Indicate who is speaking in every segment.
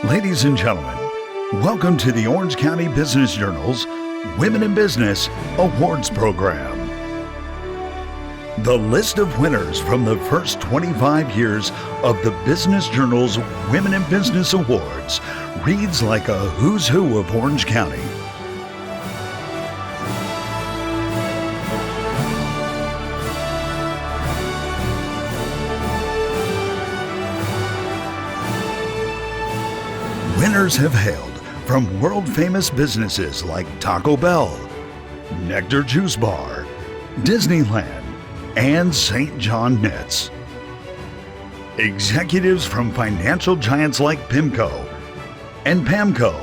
Speaker 1: Ladies and gentlemen, welcome to the Orange County Business Journal's Women in Business Awards Program. The list of winners from the first 25 years of the Business Journal's Women in Business Awards reads like a who's who of Orange County. Winners have hailed from world-famous businesses like Taco Bell, Nectar Juice Bar, Disneyland, and St. John Knits. Executives from financial giants like PIMCO and PAMCO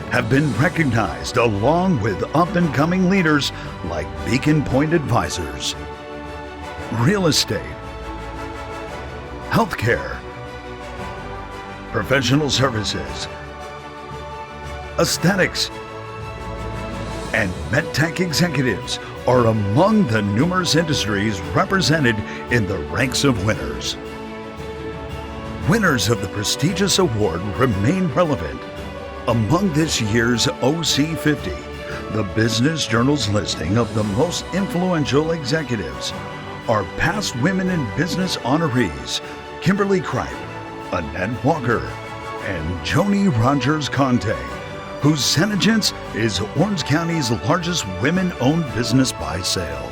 Speaker 1: have been recognized, along with up-and-coming leaders like Beacon Point Advisors, real estate, healthcare, professional services, aesthetics, and medtech executives are among the numerous industries represented in the ranks of winners. Winners of the prestigious award remain relevant. Among this year's OC50, the Business Journal's listing of the most influential executives, are past Women in Business honorees Kimberly Kripe, Annette Walker, and Joni Rogers Conte, whose Senegence is Orange County's largest women-owned business by sale.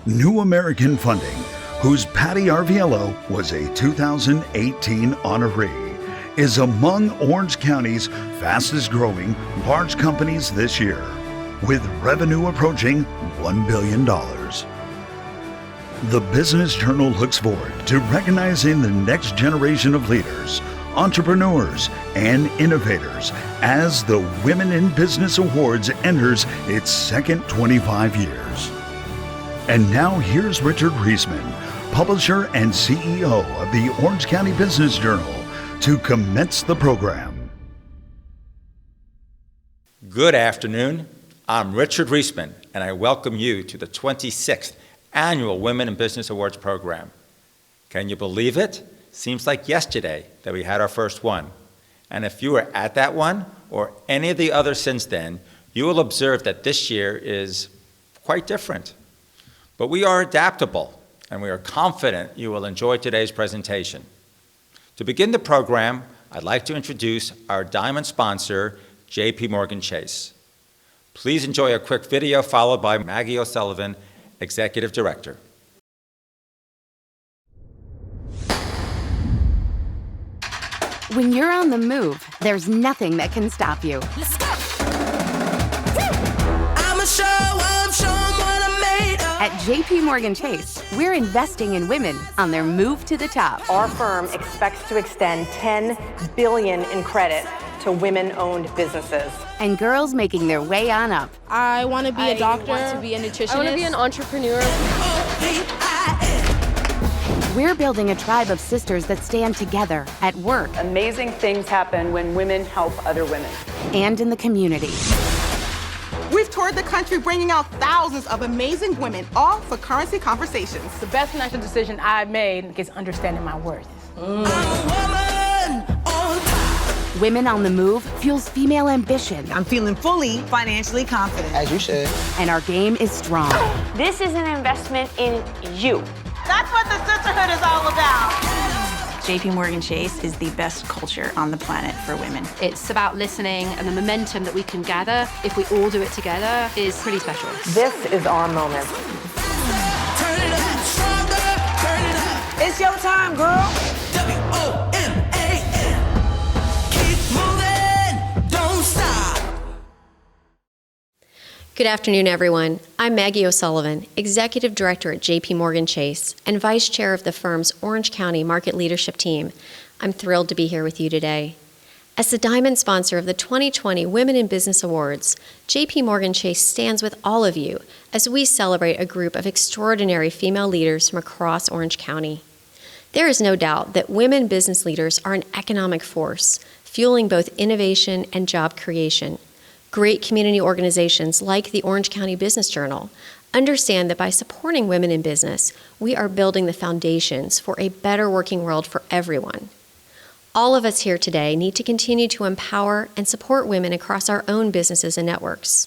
Speaker 1: New American Funding, whose Patty Arviello was a 2018 honoree, is among Orange County's fastest-growing large companies this year, with revenue approaching $1 billion. The Business Journal looks forward to recognizing the next generation of leaders, entrepreneurs, and innovators as the Women in Business Awards enters its second 25 years. And now here's Richard Reisman, publisher and CEO of the Orange County Business Journal, to commence the program.
Speaker 2: Good afternoon. I'm Richard Reisman, and I welcome you to the 26th Annual Women in Business Awards program. Can you believe it? Seems like yesterday that we had our first one. And if you were at that one, or any of the others since then, you will observe that this year is quite different. But we are adaptable, and we are confident you will enjoy today's presentation. To begin the program, I'd like to introduce our diamond sponsor, JP Morgan Chase. Please enjoy a quick video followed by Maggie O'Sullivan, Executive Director.
Speaker 3: When you're on the move, there's nothing that can stop you.
Speaker 4: Let's go. I'ma show them what I'm made of.
Speaker 3: At JP Morgan Chase, we're investing in women on their move to the top.
Speaker 5: Our firm expects to extend $10 billion in credit to women-owned businesses.
Speaker 3: And girls making their way on up.
Speaker 6: I want to be a doctor.
Speaker 7: I want to be a nutritionist.
Speaker 6: I want to be an entrepreneur.
Speaker 3: We're building a tribe of sisters that stand together at work.
Speaker 5: Amazing things happen when women help other women.
Speaker 3: And in the community.
Speaker 8: We've toured the country bringing out thousands of amazing women, all for Currency Conversations.
Speaker 7: The best financial decision I've made is understanding my worth.
Speaker 3: Women on the Move fuels female ambition.
Speaker 9: I'm feeling fully financially confident.
Speaker 10: As you should.
Speaker 3: And our game is strong.
Speaker 11: This is an investment in you.
Speaker 8: That's what the sisterhood is all about.
Speaker 12: JP Morgan Chase is the best culture on the planet for women.
Speaker 13: It's about listening, and the momentum that we can gather if we all do it together is pretty special.
Speaker 5: This is our moment.
Speaker 4: Turn it up, stronger, turn it up.
Speaker 9: It's your time, girl.
Speaker 4: WOMAN. Keep moving, don't stop.
Speaker 14: Good afternoon, everyone. I'm Maggie O'Sullivan, Executive Director at JP Morgan Chase and Vice Chair of the firm's Orange County Market Leadership Team. I'm thrilled to be here with you today. As the diamond sponsor of the 2020 Women in Business Awards, JP Morgan Chase stands with all of you as we celebrate a group of extraordinary female leaders from across Orange County. There is no doubt that women business leaders are an economic force, fueling both innovation and job creation. Great community organizations like the Orange County Business Journal understand that by supporting women in business, we are building the foundations for a better working world for everyone. All of us here today need to continue to empower and support women across our own businesses and networks.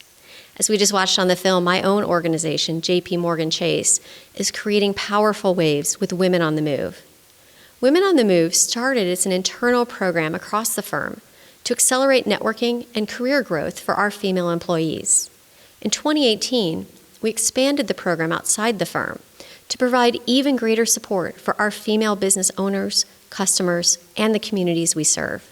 Speaker 14: As we just watched on the film, my own organization, JP Morgan Chase, is creating powerful waves with Women on the Move. Women on the Move started as an internal program across the firm to accelerate networking and career growth for our female employees. In 2018, we expanded the program outside the firm to provide even greater support for our female business owners, customers, and the communities we serve.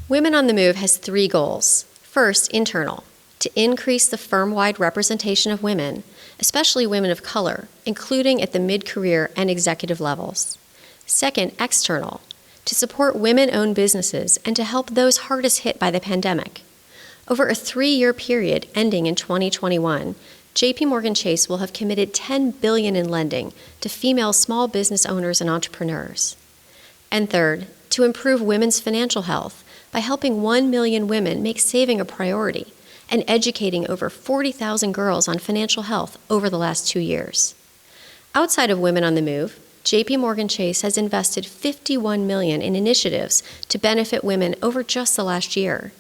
Speaker 14: Women on the Move has 3 goals. First, internal, to increase the firm-wide representation of women, especially women of color, including at the mid-career and executive levels. Second, external, to support women-owned businesses and to help those hardest hit by the pandemic. Over a 3-year period ending in 2021, JP Morgan Chase will have committed $10 billion in lending to female small business owners and entrepreneurs. And third, to improve women's financial health by helping 1 million women make saving a priority and educating over 40,000 girls on financial health over the last 2 years. Outside of Women on the Move, JP Morgan Chase has invested $51 million in initiatives to benefit women over just the last year.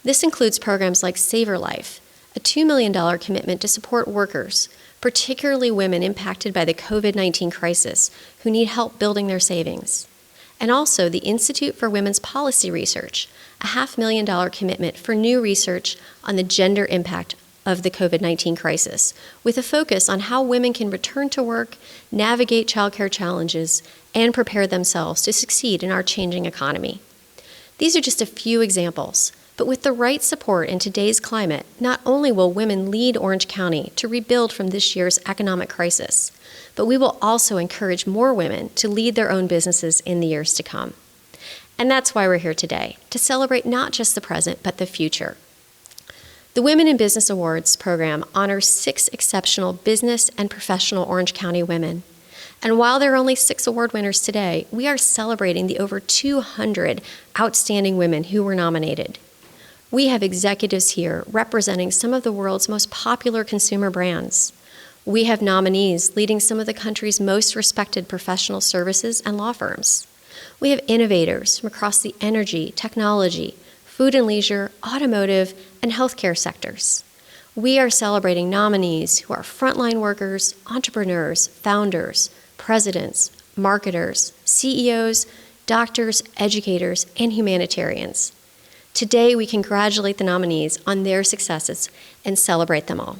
Speaker 14: This includes programs like Save Her Life, a $2 million commitment to support workers, particularly women impacted by the COVID-19 crisis, who need help building their savings. And also the Institute for Women's Policy Research, a $500,000 commitment for new research on the gender impact of the COVID-19 crisis, with a focus on how women can return to work, navigate childcare challenges, and prepare themselves to succeed in our changing economy. These are just a few examples, but with the right support in today's climate, not only will women lead Orange County to rebuild from this year's economic crisis, but we will also encourage more women to lead their own businesses in the years to come. And that's why we're here today, to celebrate not just the present, but the future. The Women in Business Awards program honors 6 exceptional business and professional Orange County women. And while there are only 6 award winners today, we are celebrating the over 200 outstanding women who were nominated. We have executives here representing some of the world's most popular consumer brands. We have nominees leading some of the country's most respected professional services and law firms. We have innovators from across the energy, technology, food and leisure, automotive, and healthcare sectors. We are celebrating nominees who are frontline workers, entrepreneurs, founders, presidents, marketers, CEOs, doctors, educators, and humanitarians. Today, we congratulate the nominees on their successes and celebrate them all.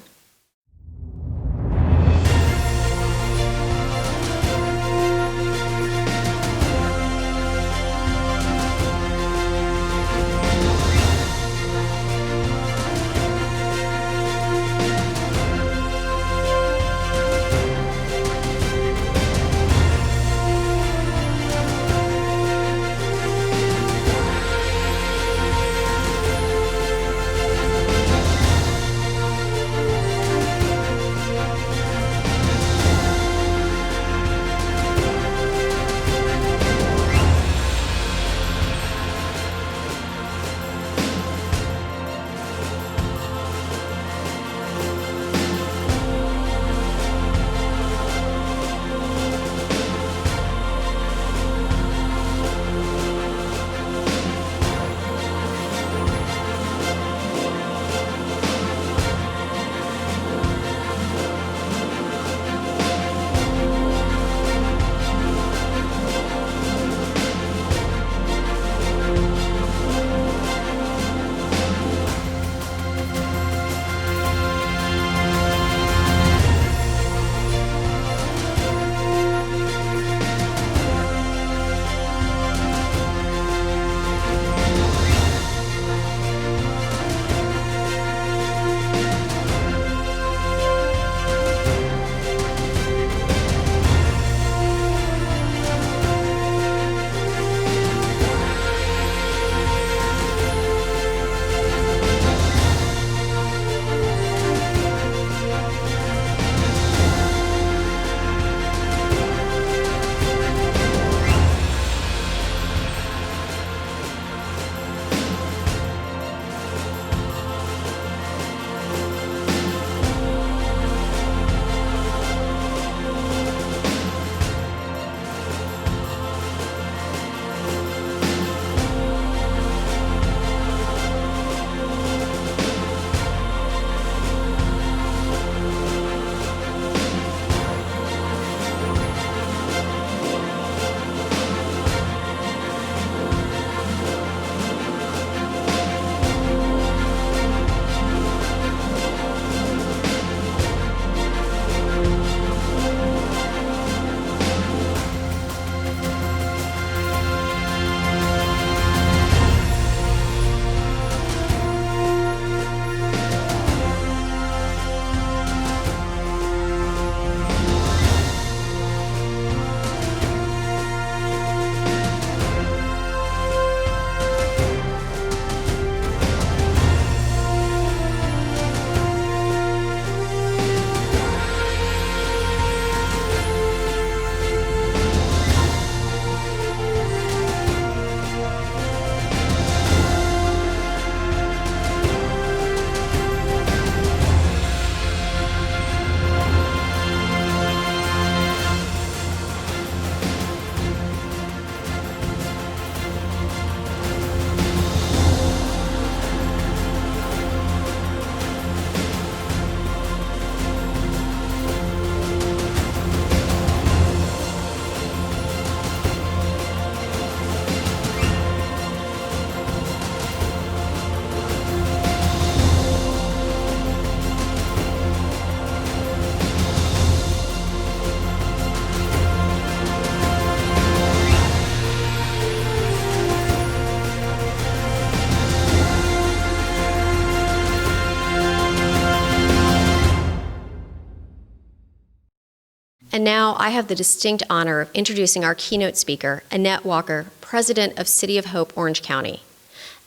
Speaker 14: And now I have the distinct honor of introducing our keynote speaker, Annette Walker, President of City of Hope, Orange County.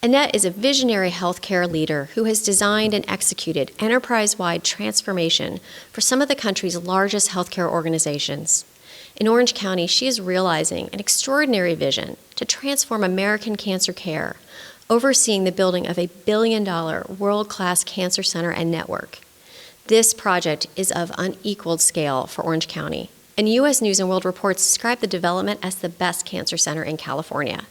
Speaker 14: Annette is a visionary healthcare leader who has designed and executed enterprise-wide transformation for some of the country's largest healthcare organizations. In Orange County, she is realizing an extraordinary vision to transform American cancer care, overseeing the building of a billion-dollar world-class cancer center and network. This project is of unequaled scale for Orange County, and U.S. News & World Report described the development as the best cancer center in California.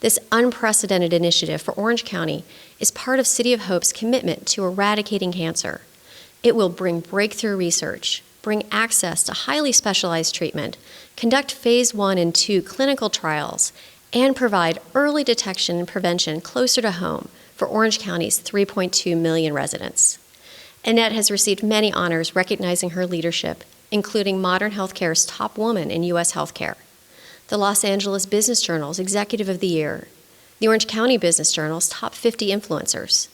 Speaker 14: This unprecedented initiative for Orange County is part of City of Hope's commitment to eradicating cancer. It will bring breakthrough research, bring access to highly specialized treatment, conduct phase 1 and 2 clinical trials, and provide early detection and prevention closer to home for Orange County's 3.2 million residents. Annette has received many honors recognizing her leadership, including Modern Healthcare's top woman in U.S. healthcare, the Los Angeles Business Journal's Executive of the Year, the Orange County Business Journal's Top 50 Influencers,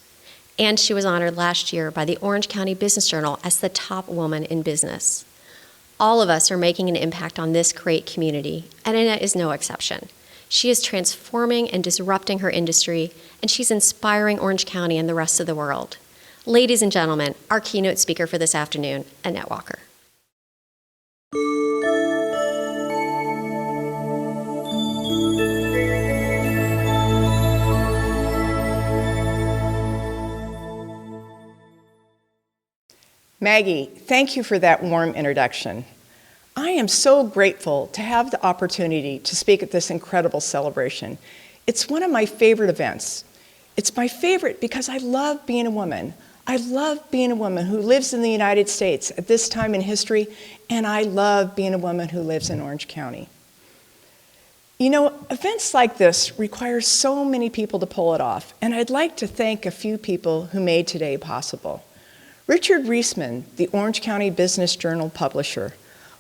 Speaker 14: and she was honored last year by the Orange County Business Journal as the top woman in business. All of us are making an impact on this great community, and Annette is no exception. She is transforming and disrupting her industry, and she's inspiring Orange County and the rest of the world. Ladies and gentlemen, our keynote speaker for this afternoon, Annette Walker.
Speaker 10: Maggie, thank you for that warm introduction. I am so grateful to have the opportunity to speak at this incredible celebration. It's one of my favorite events. It's my favorite because I love being a woman. I love being a woman who lives in the United States at this time in history, and I love being a woman who lives in Orange County. You know, events like this require so many people to pull it off, and I'd like to thank a few people who made today possible. Richard Reisman, the Orange County Business Journal publisher,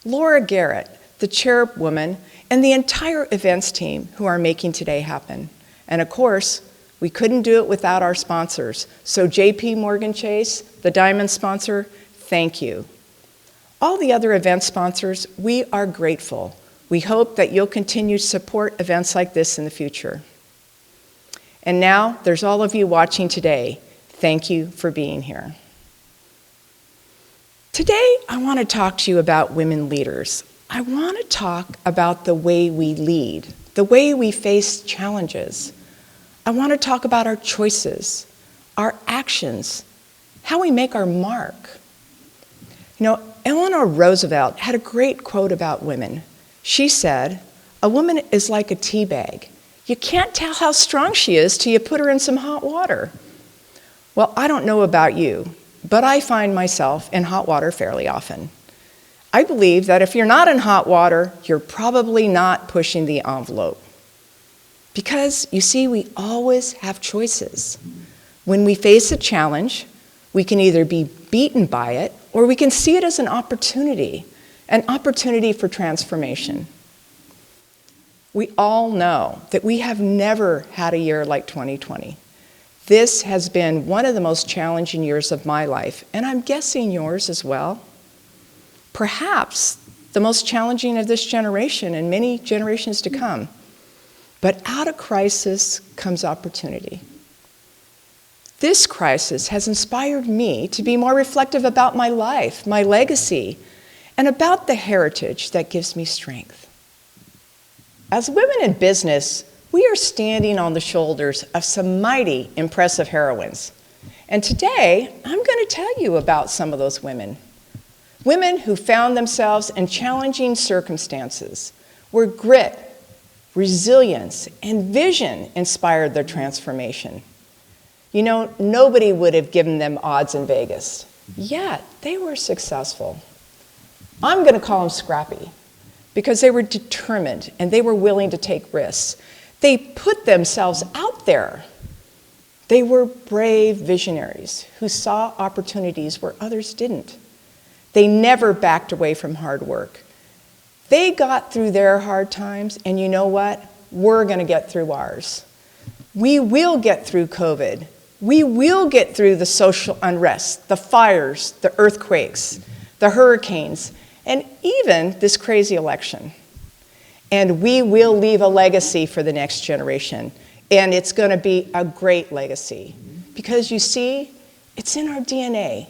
Speaker 10: Laura Garrett, the chairwoman, and the entire events team who are making today happen. And of course, we couldn't do it without our sponsors. So JP Morgan Chase, the diamond sponsor, thank you. All the other event sponsors, we are grateful. We hope that you'll continue to support events like this in the future. And now, there's all of you watching today. Thank you for being here. Today, I want to talk to you about women leaders. I want to talk about the way we lead, the way we face challenges. I want to talk about our choices, our actions, how we make our mark. You know, Eleanor Roosevelt had a great quote about women. She said, "A woman is like a tea bag. You can't tell how strong she is till you put her in some hot water." Well, I don't know about you, but I find myself in hot water fairly often. I believe that if you're not in hot water, you're probably not pushing the envelope. Because, you see, we always have choices. When we face a challenge, we can either be beaten by it, or we can see it as an opportunity for transformation. We all know that we have never had a year like 2020. This has been one of the most challenging years of my life, and I'm guessing yours as well. Perhaps the most challenging of this generation and many generations to come. But out of crisis comes opportunity. This crisis has inspired me to be more reflective about my life, my legacy, and about the heritage that gives me strength. As women in business, we are standing on the shoulders of some mighty impressive heroines. And today, I'm going to tell you about some of those women. Women who found themselves in challenging circumstances, where grit, resilience, and vision inspired their transformation. You know, nobody would have given them odds in Vegas, yet they were successful. I'm going to call them scrappy, because they were determined and they were willing to take risks. They put themselves out there. They were brave visionaries who saw opportunities where others didn't. They never backed away from hard work. They got through their hard times, and you know what? We're going to get through ours. We will get through COVID. We will get through the social unrest, the fires, the earthquakes, the hurricanes, and even this crazy election. And we will leave a legacy for the next generation. And it's going to be a great legacy. Because you see, it's in our DNA.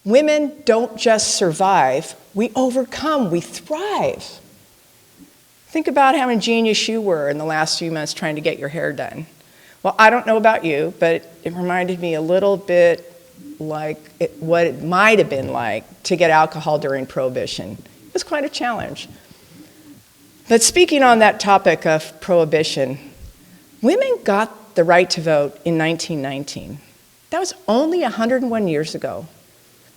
Speaker 10: Women don't just survive, we overcome, we thrive. Think about how ingenious you were in the last few months trying to get your hair done. Well, I don't know about you, but it reminded me a little bit like what it might have been like to get alcohol during Prohibition. It was quite a challenge. But speaking on that topic of Prohibition, women got the right to vote in 1919. That was only 101 years ago.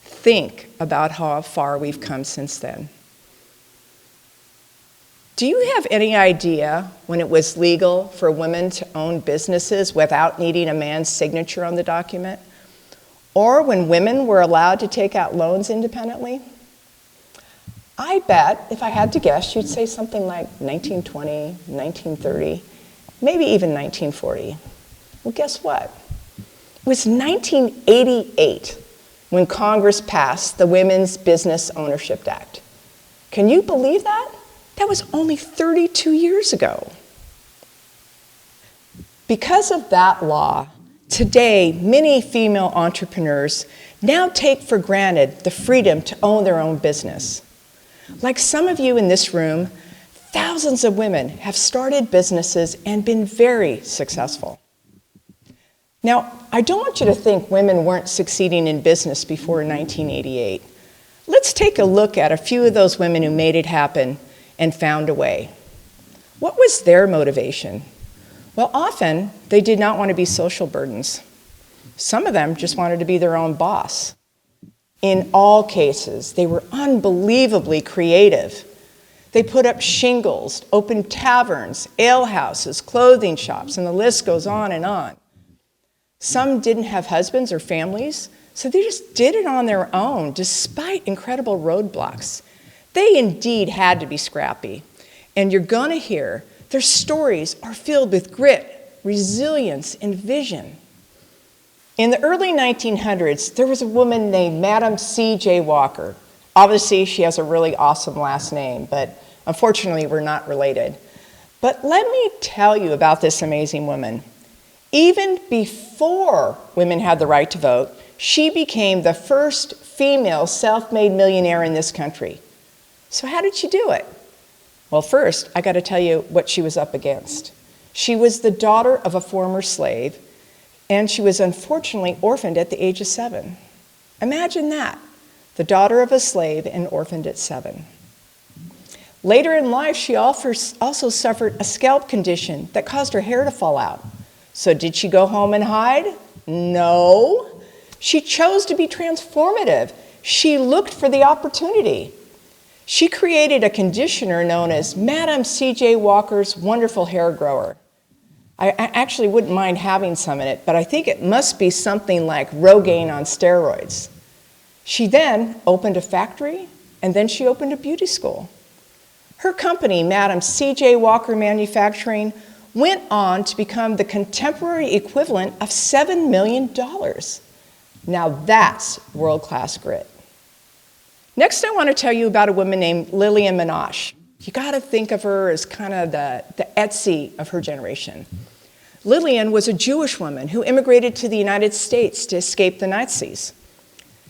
Speaker 10: Think about how far we've come since then. Do you have any idea when it was legal for women to own businesses without needing a man's signature on the document? Or when women were allowed to take out loans independently? I bet, if I had to guess, you'd say something like 1920, 1930, maybe even 1940. Well, guess what? It was 1988 when Congress passed the Women's Business Ownership Act. Can you believe that? That was only 32 years ago. Because of that law, today many female entrepreneurs now take for granted the freedom to own their own business. Like some of you in this room, thousands of women have started businesses and been very successful. Now, I don't want you to think women weren't succeeding in business before 1988. Let's take a look at a few of those women who made it happen and found a way. What was their motivation? Well, often they did not want to be social burdens. Some of them just wanted to be their own boss. In all cases, they were unbelievably creative. They put up shingles, opened taverns, alehouses, clothing shops, and the list goes on and on. Some didn't have husbands or families, so they just did it on their own, despite incredible roadblocks. They indeed had to be scrappy. And you're going to hear their stories are filled with grit, resilience, and vision. In the early 1900s, there was a woman named Madam C.J. Walker. Obviously, she has a really awesome last name, but unfortunately, we're not related. But let me tell you about this amazing woman. Even before women had the right to vote, she became the first female self-made millionaire in this country. So how did she do it? Well, first, I got to tell you what she was up against. She was the daughter of a former slave, and she was unfortunately orphaned at the age of 7. Imagine that, the daughter of a slave and orphaned at 7. Later in life, she also suffered a scalp condition that caused her hair to fall out. So did she go home and hide? No. She chose to be transformative. She looked for the opportunity. She created a conditioner known as Madam C.J. Walker's Wonderful Hair Grower. I actually wouldn't mind having some in it, but I think it must be something like Rogaine on steroids. She then opened a factory, and then she opened a beauty school. Her company, Madam C.J. Walker Manufacturing, went on to become the contemporary equivalent of $7 million. Now that's world-class grit. Next, I want to tell you about a woman named Lillian Minaj. You got to think of her as kind of the Etsy of her generation. Lillian was a Jewish woman who immigrated to the United States to escape the Nazis.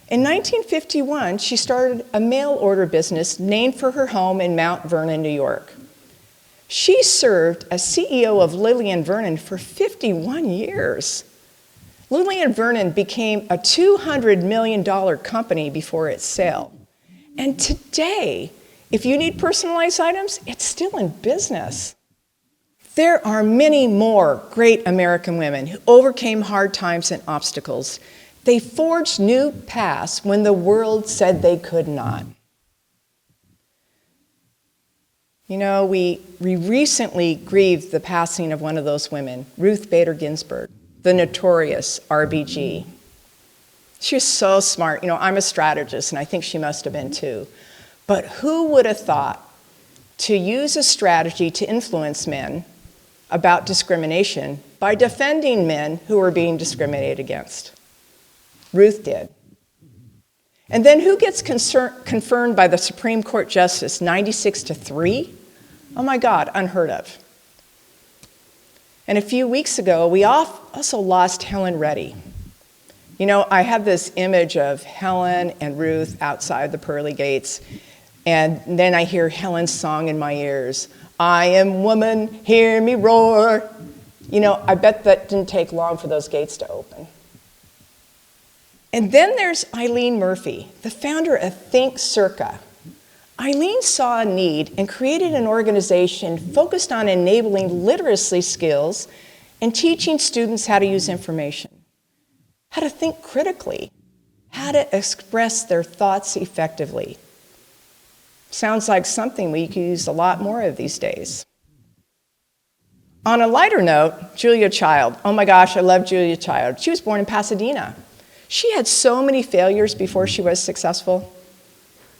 Speaker 10: In 1951, she started a mail order business named for her home in Mount Vernon, New York. She served as CEO of Lillian Vernon for 51 years. Lillian Vernon became a $200 million company before its sale. And today, if you need personalized items, it's still in business. There are many more great American women who overcame hard times and obstacles. They forged new paths when the world said they could not. You know, we recently grieved the passing of one of those women, Ruth Bader Ginsburg, the notorious RBG. She was so smart. You know, I'm a strategist, and I think she must have been too. But who would have thought to use a strategy to influence men about discrimination by defending men who were being discriminated against? Ruth did. And then who gets confirmed by the Supreme Court Justice 96-3? Oh my God, unheard of. And a few weeks ago, we also lost Helen Reddy. You know, I have this image of Helen and Ruth outside the pearly gates, and then I hear Helen's song in my ears. I am woman, hear me roar. You know, I bet that didn't take long for those gates to open. And then there's Eileen Murphy, the founder of Think Circa. Eileen saw a need and created an organization focused on enabling literacy skills and teaching students how to use information, how to think critically, how to express their thoughts effectively. Sounds like something we could use a lot more of these days. On a lighter note, Julia Child. Oh my gosh, I love Julia Child. She was born in Pasadena. She had so many failures before she was successful.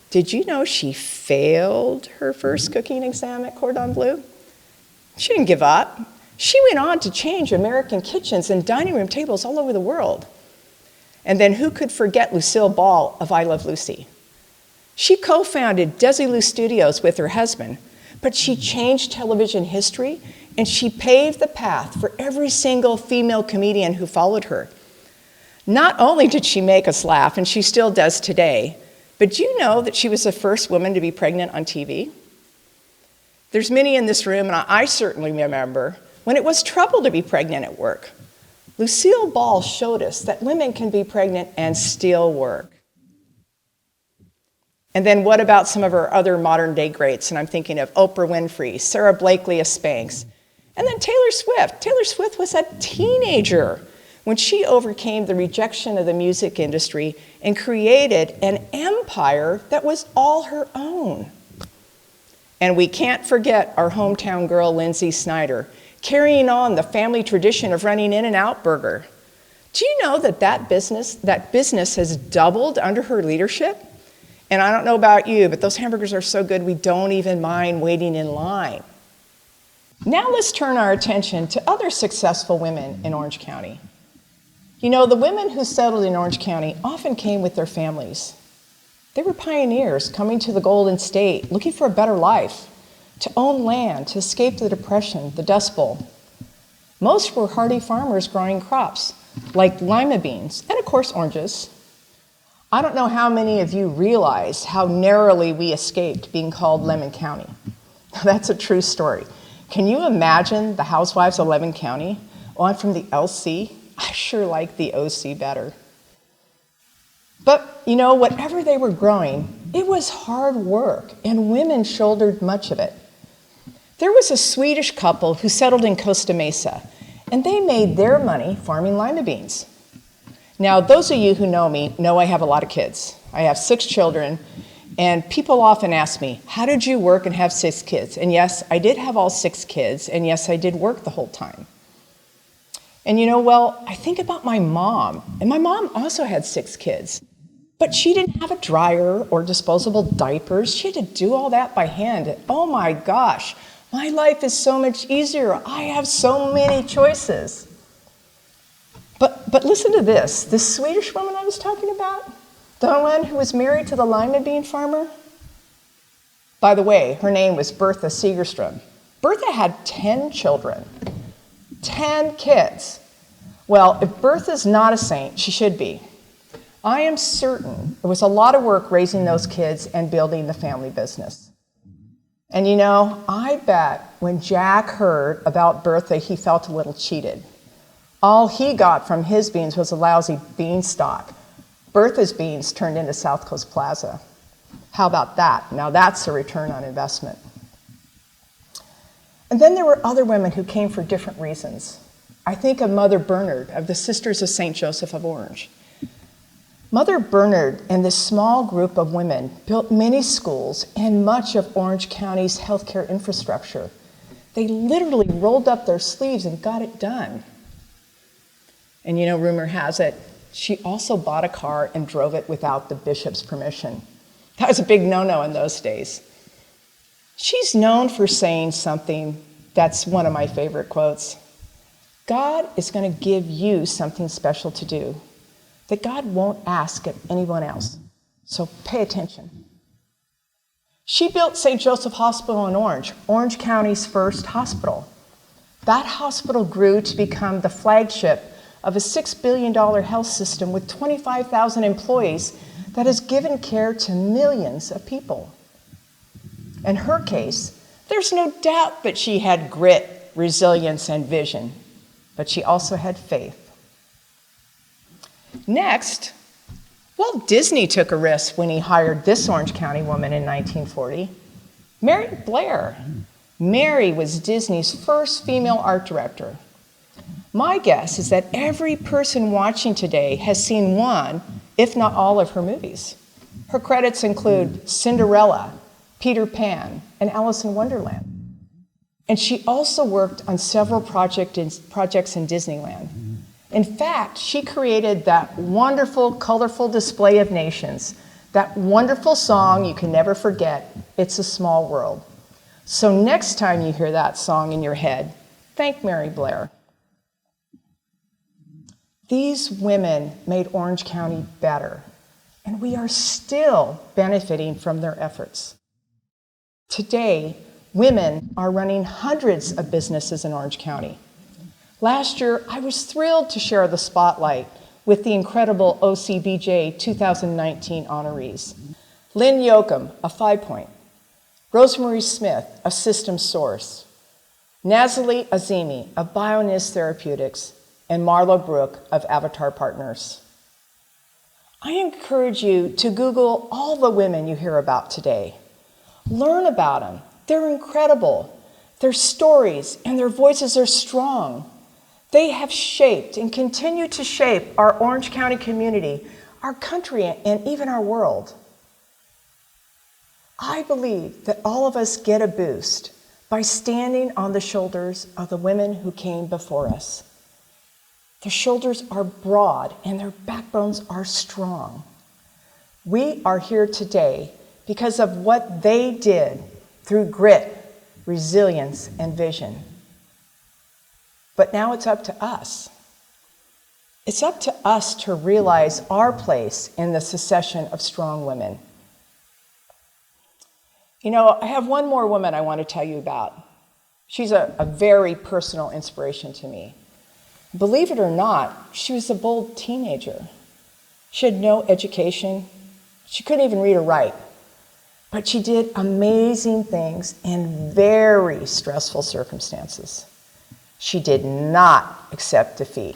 Speaker 10: Did you know she failed her first cooking exam at Cordon Bleu? She didn't give up. She went on to change American kitchens and dining room tables all over the world. And then who could forget Lucille Ball of I Love Lucy? She co-founded Desilu Studios with her husband, but she changed television history and she paved the path for every single female comedian who followed her. Not only did she make us laugh, and she still does today, but do you know that she was the first woman to be pregnant on TV? There's many in this room, and I certainly remember, when it was trouble to be pregnant at work. Lucille Ball showed us that women can be pregnant and still work. And then what about some of our other modern day greats? And I'm thinking of Oprah Winfrey, Sarah Blakely of Spanx, and then Taylor Swift. Taylor Swift was a teenager when she overcame the rejection of the music industry and created an empire that was all her own. And we can't forget our hometown girl, Lindsay Snyder, carrying on the family tradition of running In-N-Out Burger. Do you know that business has doubled under her leadership? And I don't know about you, but those hamburgers are so good we don't even mind waiting in line. Now let's turn our attention to other successful women in Orange County. You know, the women who settled in Orange County often came with their families. They were pioneers coming to the Golden State, looking for a better life, to own land, to escape the Depression, the Dust Bowl. Most were hardy farmers growing crops, like lima beans, and of course oranges. I don't know how many of you realize how narrowly we escaped being called Lemon County. That's a true story. Can you imagine the housewives of Lemon County? Oh, I'm from the LC. I sure like the OC better. But, you know, whatever they were growing, it was hard work, and women shouldered much of it. There was a Swedish couple who settled in Costa Mesa, and they made their money farming lima beans. Now, those of you who know me know I have a lot of kids. I have 6 children, and people often ask me, how did you work and have 6 kids? And yes, I did have all 6 kids, and yes, I did work the whole time. And you know, well, I think about my mom, and my mom also had 6 kids, but she didn't have a dryer or disposable diapers. She had to do all that by hand. Oh my gosh, my life is so much easier. I have so many choices. But listen to this. This Swedish woman I was talking about, the one who was married to the lima bean farmer, by the way, her name was Bertha Segerström. Bertha had 10 children. 10 kids. Well, if Bertha's not a saint, she should be. I am certain it was a lot of work raising those kids and building the family business. And you know, I bet when Jack heard about Bertha, he felt a little cheated. All he got from his beans was a lousy bean stock. Bertha's beans turned into South Coast Plaza. How about that? Now that's a return on investment. And then there were other women who came for different reasons. I think of Mother Bernard of the Sisters of St. Joseph of Orange. Mother Bernard and this small group of women built many schools and much of Orange County's healthcare infrastructure. They literally rolled up their sleeves and got it done. And you know, rumor has it, she also bought a car and drove it without the bishop's permission. That was a big no-no in those days. She's known for saying something that's one of my favorite quotes. God is going to give you something special to do that God won't ask of anyone else. So pay attention. She built St. Joseph Hospital in Orange County's first hospital. That hospital grew to become the flagship of a $6 billion health system with 25,000 employees that has given care to millions of people. In her case, there's no doubt that she had grit, resilience, and vision, but she also had faith. Next, Walt Disney took a risk when he hired this Orange County woman in 1940, Mary Blair. Mary was Disney's first female art director. My guess is that every person watching today has seen one, if not all, of her movies. Her credits include Cinderella, Peter Pan, and Alice in Wonderland. And she also worked on several projects in Disneyland. In fact, she created that wonderful, colorful display of nations, that wonderful song you can never forget, It's a Small World. So next time you hear that song in your head, thank Mary Blair. These women made Orange County better, and we are still benefiting from their efforts. Today, women are running hundreds of businesses in Orange County. Last year, I was thrilled to share the spotlight with the incredible OCBJ 2019 honorees. Lynn Yoakum, a 5-point. Rosemary Smith, of System Source. Nazali Azimi, of Bionis Therapeutics. And Marla Brooke, of Avatar Partners. I encourage you to Google all the women you hear about today. Learn about them. They're incredible. Their stories and their voices are strong. They have shaped and continue to shape our Orange County community, our country, and even our world. I believe that all of us get a boost by standing on the shoulders of the women who came before us. Their shoulders are broad and their backbones are strong. We are here today because of what they did through grit, resilience, and vision. But now it's up to us. It's up to us to realize our place in the succession of strong women. You know, I have one more woman I want to tell you about. She's a very personal inspiration to me. Believe it or not, she was a bold teenager. She had no education. She couldn't even read or write. But she did amazing things in very stressful circumstances. She did not accept defeat.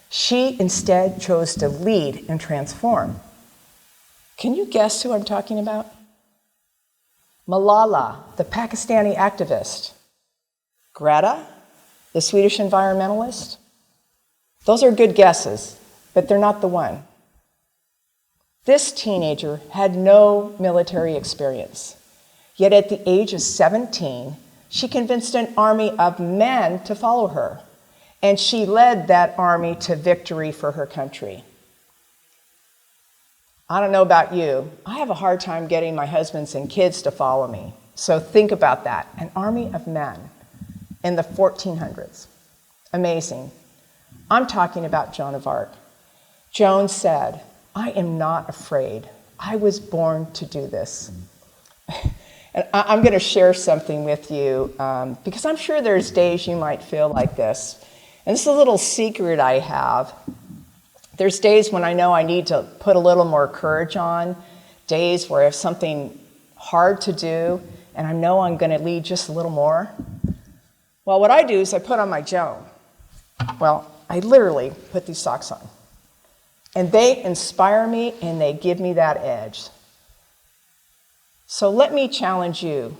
Speaker 10: She instead chose to lead and transform. Can you guess who I'm talking about? Malala, the Pakistani activist. Greta, the Swedish environmentalist. Those are good guesses, but they're not the one. This teenager had no military experience, yet at the age of 17, she convinced an army of men to follow her, and she led that army to victory for her country. I don't know about you, I have a hard time getting my husbands and kids to follow me, so think about that, an army of men in the 1400s. Amazing. I'm talking about Joan of Arc. Joan said, "I am not afraid. I was born to do this." And I'm going to share something with you because I'm sure there's days you might feel like this. And this is a little secret I have. There's days when I know I need to put a little more courage on, days where I have something hard to do, and I know I'm going to lead just a little more. Well, what I do is I put on my Joan. Well, I literally put these socks on. And they inspire me and they give me that edge. So let me challenge you.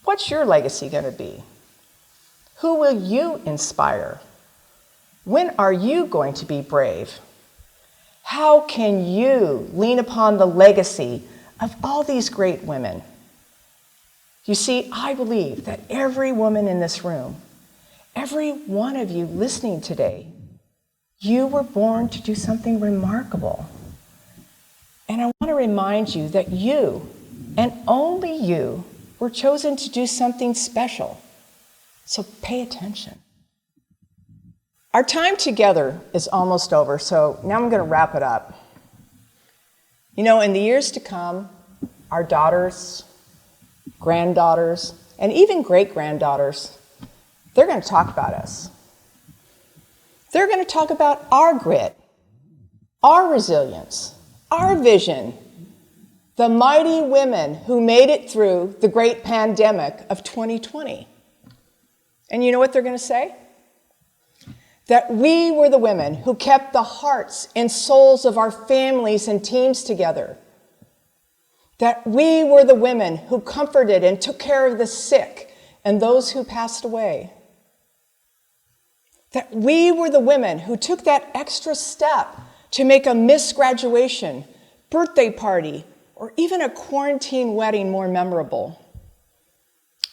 Speaker 10: What's your legacy going to be? Who will you inspire? When are you going to be brave? How can you lean upon the legacy of all these great women? You see, I believe that every woman in this room, every one of you listening today, you were born to do something remarkable. And I want to remind you that you, and only you, were chosen to do something special. So pay attention. Our time together is almost over, so now I'm going to wrap it up. You know, in the years to come, our daughters, granddaughters, and even great-granddaughters, they're going to talk about us. They're going to talk about our grit, our resilience, our vision, the mighty women who made it through the great pandemic of 2020. And you know what they're going to say? That we were the women who kept the hearts and souls of our families and teams together. That we were the women who comforted and took care of the sick and those who passed away. That we were the women who took that extra step to make a missed graduation, birthday party, or even a quarantine wedding more memorable.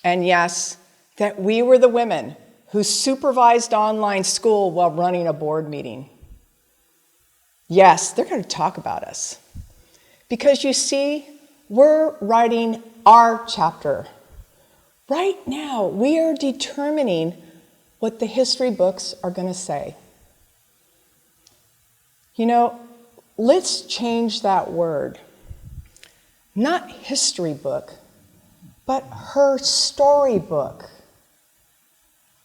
Speaker 10: And yes, that we were the women who supervised online school while running a board meeting. Yes, they're going to talk about us. Because you see, we're writing our chapter. Right now, we are determining what the history books are going to say. You know, let's change that word. Not history book, but her storybook.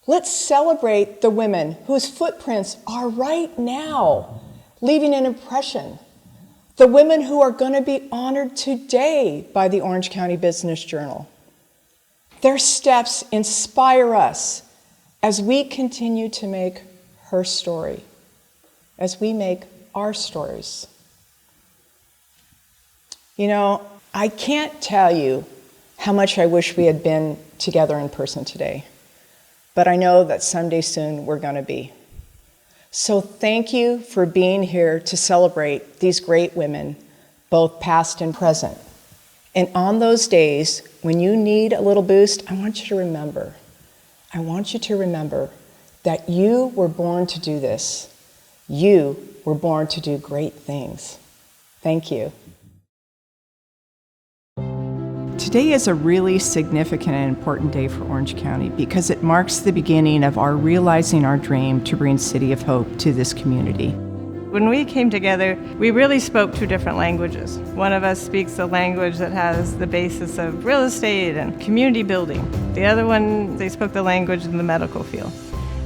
Speaker 10: Let's celebrate the women whose footprints are right now leaving an impression. The women who are going to be honored today by the Orange County Business Journal. Their steps inspire us as we continue to make her story, as we make our stories. You know, I can't tell you how much I wish we had been together in person today, but I know that someday soon we're going to be. So thank you for being here to celebrate these great women, both past and present. And on those days when you need a little boost, I want you to remember that you were born to do this. You were born to do great things. Thank you.
Speaker 15: Today is a really significant and important day for Orange County because it marks the beginning of our realizing our dream to bring City of Hope to this community.
Speaker 16: When we came together, we really spoke two different languages. One of us speaks a language that has the basis of real estate and community building. The other one, they spoke the language in the medical field.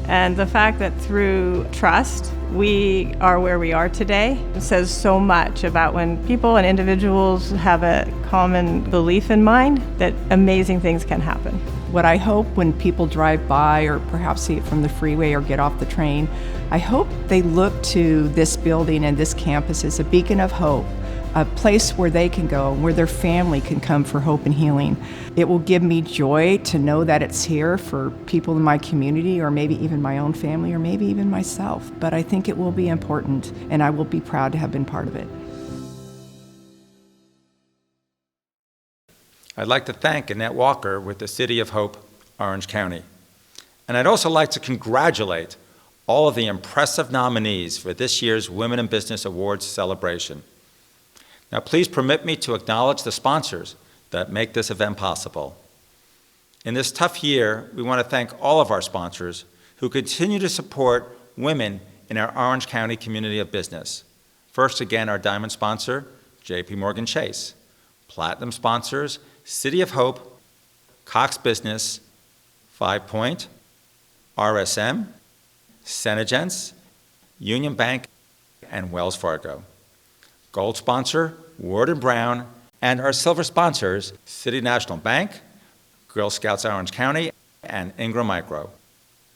Speaker 16: And the fact that through trust, we are where we are today says so much about when people and individuals have a common belief in mind that amazing things can happen.
Speaker 15: What I hope when people drive by or perhaps see it from the freeway or get off the train, I hope they look to this building and this campus as a beacon of hope, a place where they can go, where their family can come for hope and healing. It will give me joy to know that it's here for people in my community or maybe even my own family or maybe even myself. But I think it will be important and I will be proud to have been part of it.
Speaker 2: I'd like to thank Annette Walker with the City of Hope, Orange County. And I'd also like to congratulate all of the impressive nominees for this year's Women in Business Awards celebration. Now, please permit me to acknowledge the sponsors that make this event possible. In this tough year, we want to thank all of our sponsors who continue to support women in our Orange County community of business. First, again, our diamond sponsor, JP Morgan Chase. Platinum sponsors, City of Hope, Cox Business, 5 Point, RSM, Senegence, Union Bank, and Wells Fargo. Gold sponsor, Ward & Brown, and our silver sponsors, City National Bank, Girl Scouts Orange County, and Ingram Micro.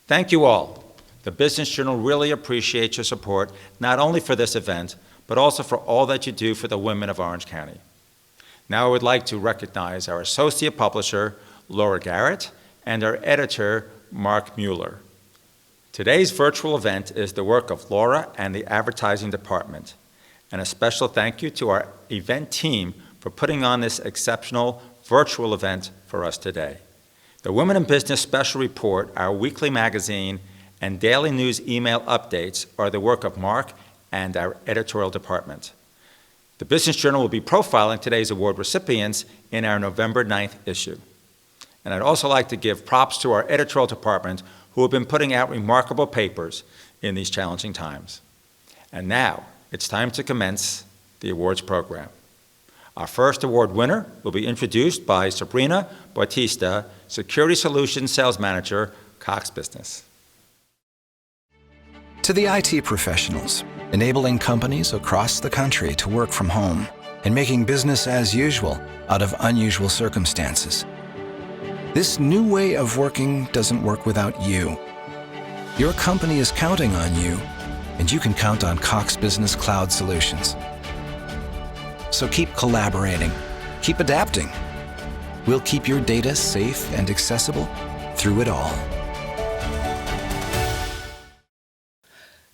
Speaker 2: Thank you all. The Business Journal really appreciates your support, not only for this event, but also for all that you do for the women of Orange County. Now I would like to recognize our associate publisher, Laura Garrett, and our editor, Mark Mueller. Today's virtual event is the work of Laura and the advertising department. And a special thank you to our event team for putting on this exceptional virtual event for us today. The Women in Business Special Report, our weekly magazine, and daily news email updates are the work of Mark and our editorial department. The Business Journal will be profiling today's award recipients in our November 9th issue. And I'd also like to give props to our editorial department who have been putting out remarkable papers in these challenging times. And now, it's time to commence the awards program. Our first award winner will be introduced by Sabrina Bautista, Security Solutions Sales Manager, Cox Business.
Speaker 17: To the IT professionals, enabling companies across the country to work from home and making business as usual out of unusual circumstances. This new way of working doesn't work without you. Your company is counting on you, and you can count on Cox Business Cloud Solutions. So keep collaborating, keep adapting. We'll keep your data safe and accessible through it all.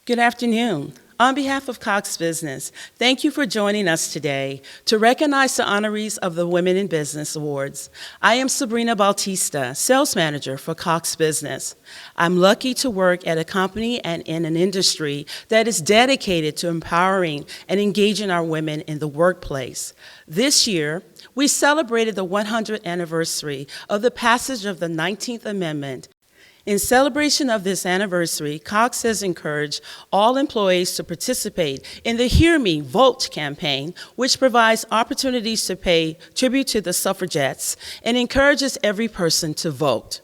Speaker 18: Good afternoon. On behalf of Cox Business, thank you for joining us today to recognize the honorees of the Women in Business Awards. I am Sabrina Bautista, Sales Manager for Cox Business. I'm lucky to work at a company and in an industry that is dedicated to empowering and engaging our women in the workplace. This year, we celebrated the 100th anniversary of the passage of the 19th Amendment. In celebration of this anniversary, Cox has encouraged all employees to participate in the Hear Me, Vote campaign, which provides opportunities to pay tribute to the suffragettes and encourages every person to vote.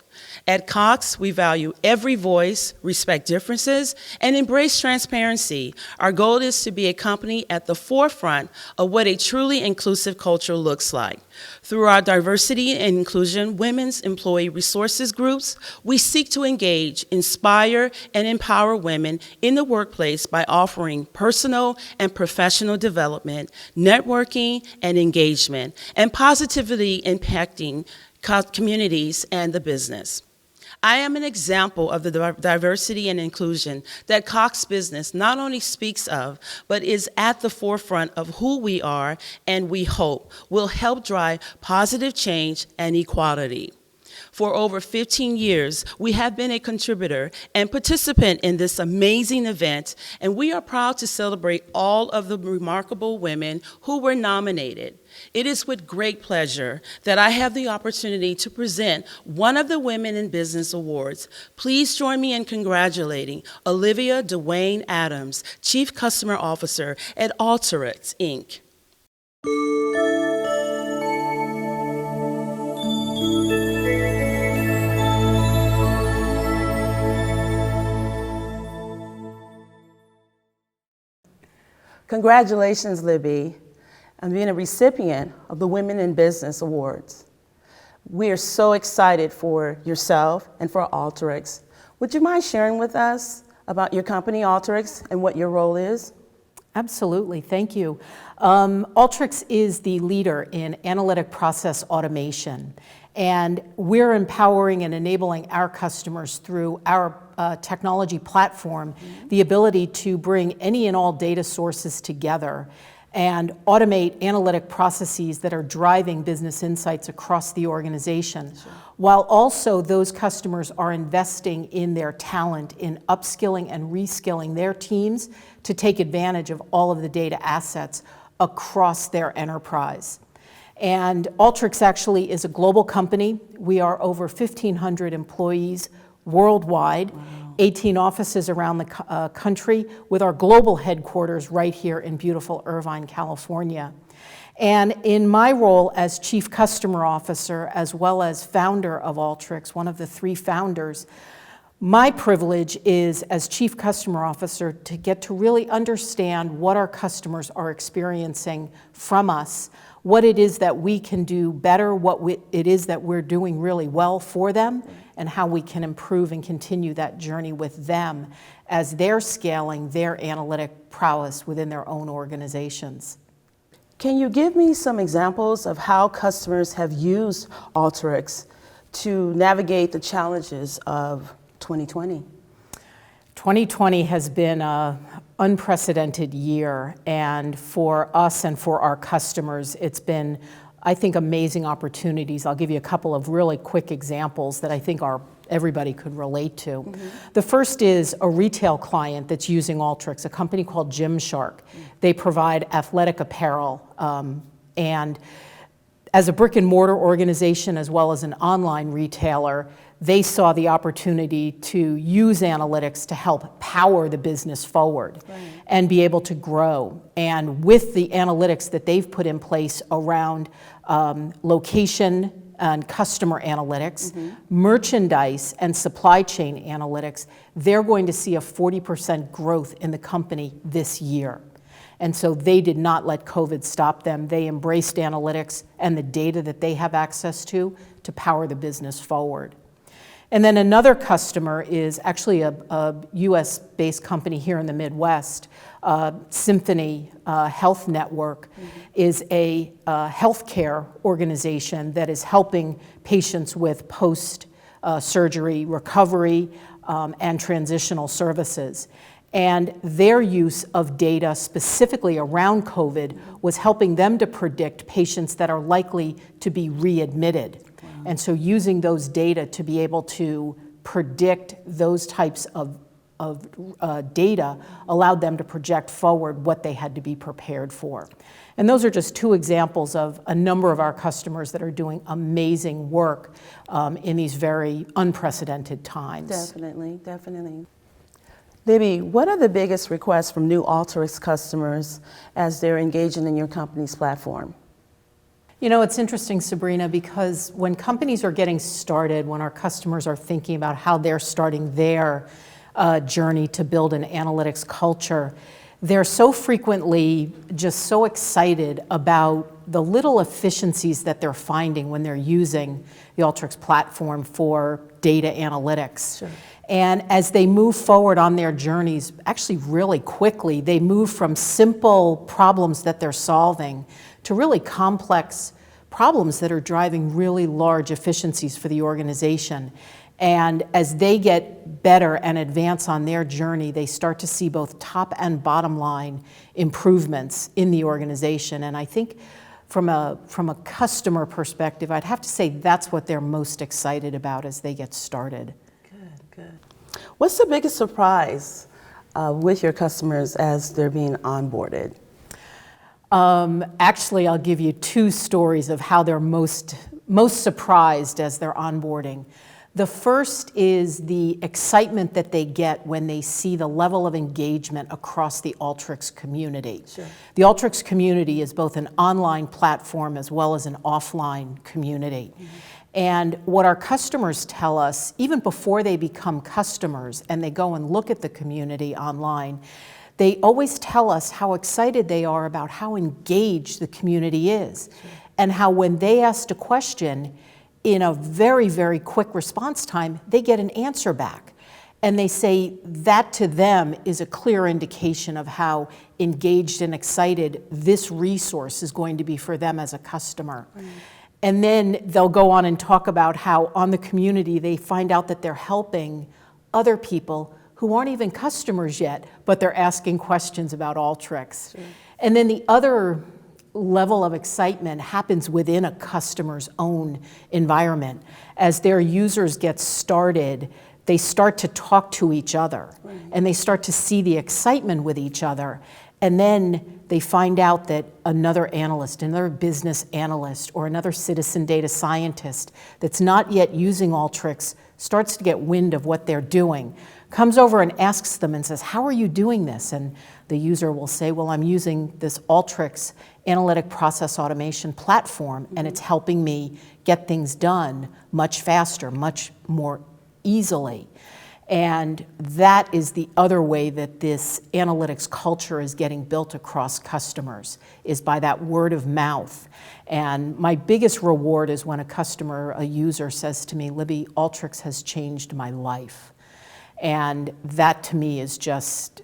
Speaker 18: At Cox, we value every voice, respect differences, and embrace transparency. Our goal is to be a company at the forefront of what a truly inclusive culture looks like. Through our diversity and inclusion women's employee resources groups, we seek to engage, inspire, and empower women in the workplace by offering personal and professional development, networking, and engagement, and positively impacting communities and the business. I am an example of the diversity and inclusion that Cox Business not only speaks of, but is at the forefront of who we are and we hope will help drive positive change and equality. For over 15 years, we have been a contributor and participant in this amazing event, and we are proud to celebrate all of the remarkable women who were nominated. It is with great pleasure that I have the opportunity to present one of the Women in Business Awards. Please join me in congratulating Olivia Dwayne Adams, Chief Customer Officer at Alteryx, Inc. Congratulations, Libby, on being a recipient of the Women in Business Awards. We are so excited for yourself and for Alteryx. Would you mind sharing with us about your company, Alteryx, and what your role is?
Speaker 19: Absolutely, thank you. Alteryx is the leader in analytic process automation, and we're empowering and enabling our customers through our technology platform, the ability to bring any and all data sources together and automate analytic processes that are driving business insights across the organization, while also those customers are investing in their talent, in upskilling and reskilling their teams to take advantage of all of the data assets across their enterprise. And Alteryx actually is a global company. We are over 1,500 employees worldwide, 18 offices around the country, with our global headquarters right here in beautiful Irvine, California. And in my role as Chief Customer Officer, as well as founder of Alteryx, one of the 3 founders, my privilege is, as Chief Customer Officer, to get to really understand what our customers are experiencing from us, what it is that we can do better, it is that we're doing really well for them, and how we can improve and continue that journey with them as they're scaling their analytic prowess within their own organizations.
Speaker 18: Can you give me some examples of how customers have used Alteryx to navigate the challenges of 2020?
Speaker 19: 2020 has been an unprecedented year, and for us and for our customers, it's been, I think, amazing opportunities. I'll give you a couple of really quick examples that I think everybody could relate to. The first is a retail client that's using Alteryx, a company called Gymshark. They provide athletic apparel, and As a brick and mortar organization as well as an online retailer, they saw the opportunity to use analytics to help power the business forward and be able to grow. And with the analytics that they've put in place around location and customer analytics, merchandise and supply chain analytics, they're going to see a 40% growth in the company this year. And so they did not let COVID stop them. They embraced analytics and the data that they have access to power the business forward. And then another customer is actually a US-based company here in the Midwest. Symphony Health Network is a healthcare organization that is helping patients with post-surgery recovery and transitional services. And their use of data specifically around COVID was helping them to predict patients that are likely to be readmitted. And so using those data to be able to predict those types of data allowed them to project forward what they had to be prepared for. And those are just two examples of a number of our customers that are doing amazing work in these very unprecedented times.
Speaker 18: Definitely, definitely. Libby, what are the biggest requests from new Alteryx customers as they're engaging in your company's platform?
Speaker 19: You know, it's interesting, Sabrina, because when companies are getting started, when our customers are thinking about how they're starting their journey to build an analytics culture, they're so frequently just so excited about the little efficiencies that they're finding when they're using the Alteryx platform for data analytics. Sure. And as they move forward on their journeys, actually really quickly, they move from simple problems that they're solving to really complex problems that are driving really large efficiencies for the organization. And as they get better and advance on their journey, they start to see both top and bottom line improvements in the organization. And I think from a customer perspective, I'd have to say that's what they're most excited about as they get started.
Speaker 18: Good. What's the biggest surprise with your customers as they're being onboarded?
Speaker 19: Actually, I'll give you two stories of how they're most surprised as they're onboarding. The first is the excitement that they get when they see the level of engagement across the Alteryx community. Sure. The Alteryx community is both an online platform as well as an offline community. And what our customers tell us, even before they become customers and they go and look at the community online, they always tell us how excited they are about how engaged the community is. Sure. And how when they asked a question, in a very, very quick response time, they get an answer back. And they say that to them is a clear indication of how engaged and excited this resource is going to be for them as a customer. Right. And then they'll go on and talk about how on the community they find out that they're helping other people who aren't even customers yet, but they're asking questions about Alteryx. Sure. And then the other level of excitement happens within a customer's own environment. As their users get started, they start to talk to each other, right. And they start to see the excitement with each other. And then they find out that another analyst, another business analyst, or another citizen data scientist that's not yet using Alteryx starts to get wind of what they're doing, comes over and asks them and says, "How are you doing this?" And the user will say, "Well, I'm using this Alteryx analytic process automation platform, and it's helping me get things done much faster, much more easily." And that is the other way that this analytics culture is getting built across customers, is by that word of mouth. And my biggest reward is when a customer, a user says to me, "Libby, Alteryx has changed my life." And that to me is just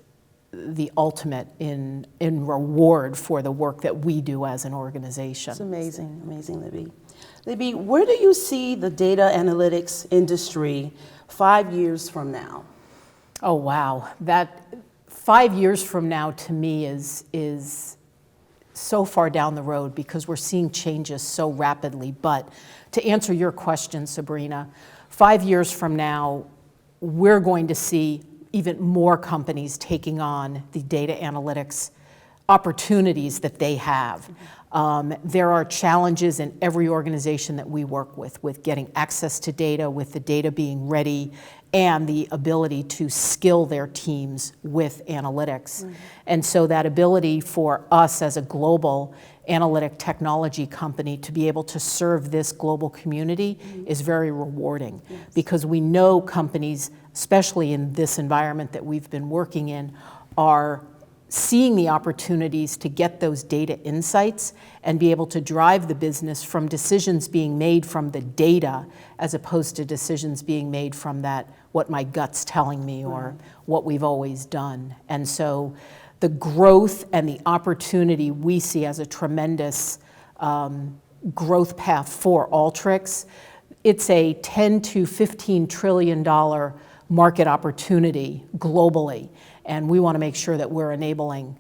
Speaker 19: the ultimate in reward for the work that we do as an organization.
Speaker 18: It's amazing, amazing, Libby. Libby, where do you see the data analytics industry 5 years from now?
Speaker 19: Oh, wow. That 5 years from now to me is so far down the road because we're seeing changes so rapidly. But to answer your question, Sabrina, 5 years from now, we're going to see even more companies taking on the data analytics opportunities that they have. There are challenges in every organization that we work with getting access to data, with the data being ready, and the ability to skill their teams with analytics. And so that ability for us as a global analytic technology company to be able to serve this global community is very rewarding, because we know companies, especially in this environment that we've been working in, are seeing the opportunities to get those data insights and be able to drive the business from decisions being made from the data as opposed to decisions being made from that, what my gut's telling me or what we've always done. And so the growth and the opportunity we see as a tremendous growth path for Alteryx. It's a $10 to $15 trillion market opportunity globally. And we want to make sure that we're enabling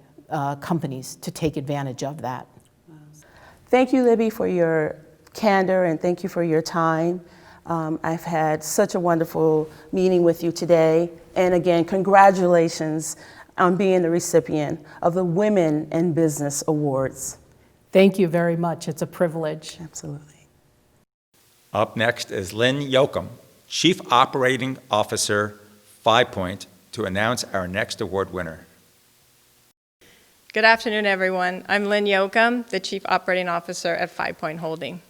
Speaker 19: companies to take advantage of that.
Speaker 18: Thank you, Libby, for your candor, and thank you for your time. I've had such a wonderful meeting with you today. And again, congratulations on being the recipient of the Women in Business Awards.
Speaker 19: Thank you very much. It's a privilege.
Speaker 18: Absolutely.
Speaker 2: Up next is Lynn Yoakum, Chief Operating Officer, 5 Point, to announce our next award winner.
Speaker 16: Good afternoon, everyone. I'm Lynn Yoakum, the Chief Operating Officer at 5 Point Holding.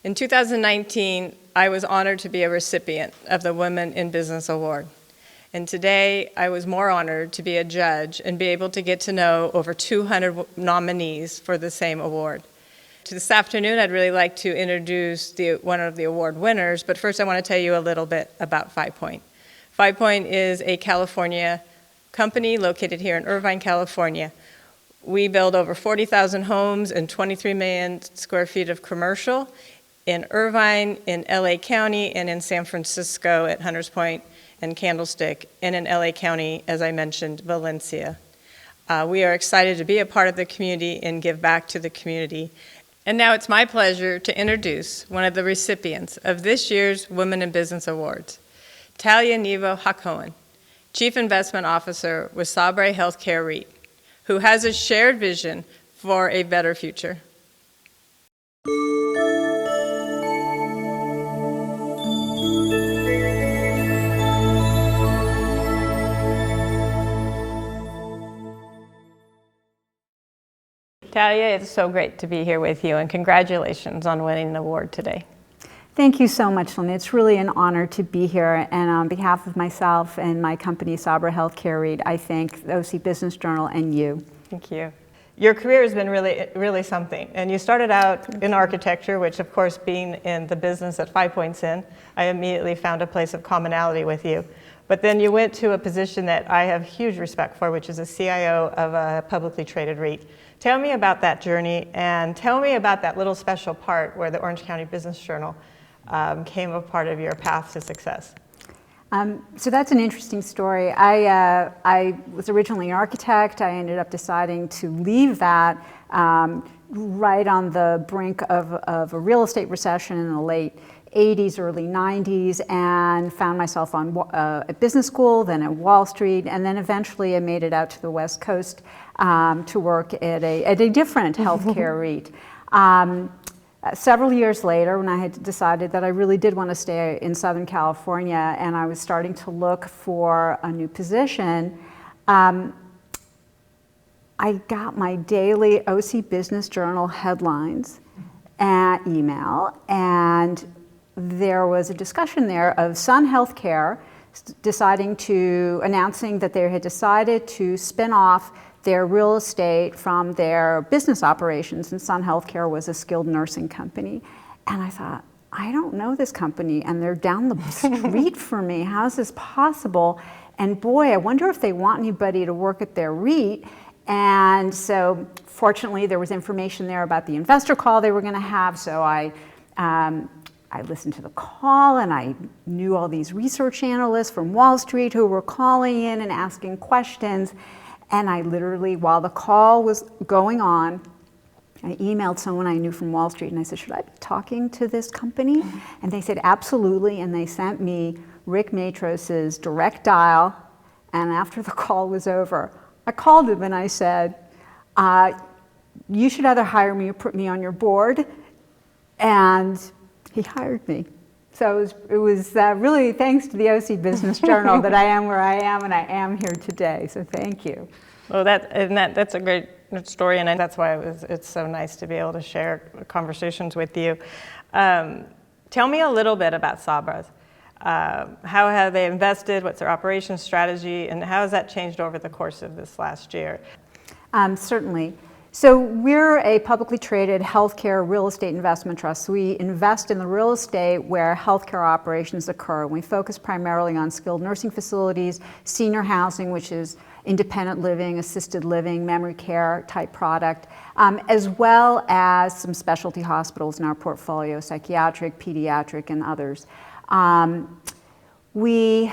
Speaker 16: In 2019, I was honored to be a recipient of the Women in Business Award. And today, I was more honored to be a judge and be able to get to know over 200 nominees for the same award. This afternoon, I'd really like to introduce one of the award winners, but first I want to tell you a little bit about 5 Point. 5 Point is a California company located here in Irvine, California. We build over 40,000 homes and 23 million square feet of commercial in Irvine, in LA County, and in San Francisco at Hunters Point and Candlestick, and in LA County, as I mentioned, Valencia. We are excited to be a part of the community and give back to the community. And now it's my pleasure to introduce one of the recipients of this year's Women in Business Awards, Talia Nevo Hakohen, Chief Investment Officer with Sabre Healthcare REIT, who has a shared vision for a better future. Talia, it's so great to be here with you, and congratulations on winning the award today.
Speaker 20: Thank you so much, Lynn. It's really an honor to be here. And on behalf of myself and my company, Sabre Healthcare REIT, I thank the OC Business Journal and you.
Speaker 16: Thank you. Your career has been really something. And you started out in architecture, which of course, being in the business that 5 Point's in, I immediately found a place of commonality with you. But then you went to a position that I have huge respect for, which is a CIO of a publicly traded REIT. Tell me about that journey, and tell me about that little special part where the Orange County Business Journal came a part of your path to success.
Speaker 20: So that's an interesting story. I was originally an architect. I ended up deciding to leave that right on the brink of a real estate recession in the late 80s, early 90s, and found myself at business school, then at Wall Street, and then eventually I made it out to the West Coast to work at a different healthcare REIT. Several years later, when I had decided that I really did want to stay in Southern California and I was starting to look for a new position, I got my daily OC Business Journal headlines and email, and there was a discussion there of Sun Healthcare announcing that they had decided to spin off their real estate from their business operations, and Sun Healthcare was a skilled nursing company. And I thought, I don't know this company, and they're down the street from me. How is this possible? And boy, I wonder if they want anybody to work at their REIT. And so fortunately, there was information there about the investor call they were going to have, so I listened to the call, and I knew all these research analysts from Wall Street who were calling in and asking questions. And I literally, while the call was going on, I emailed someone I knew from Wall Street, and I said, should I be talking to this company? And they said, absolutely. And they sent me Rick Matros's direct dial. And after the call was over, I called him and I said, you should either hire me or put me on your board. And he hired me. So it was really thanks to the OC Business Journal that I am where I am, and I am here today. So thank you.
Speaker 16: Well, that's a great story, and that's why it's so nice to be able to share conversations with you. Tell me a little bit about Sabra. How have they invested? What's their operations strategy, and how has that changed over the course of this last year?
Speaker 20: Certainly. So we're a publicly traded healthcare real estate investment trust. So we invest in the real estate where healthcare operations occur. We focus primarily on skilled nursing facilities, senior housing, which is independent living, assisted living, memory care type product, as well as some specialty hospitals in our portfolio, psychiatric, pediatric, and others. We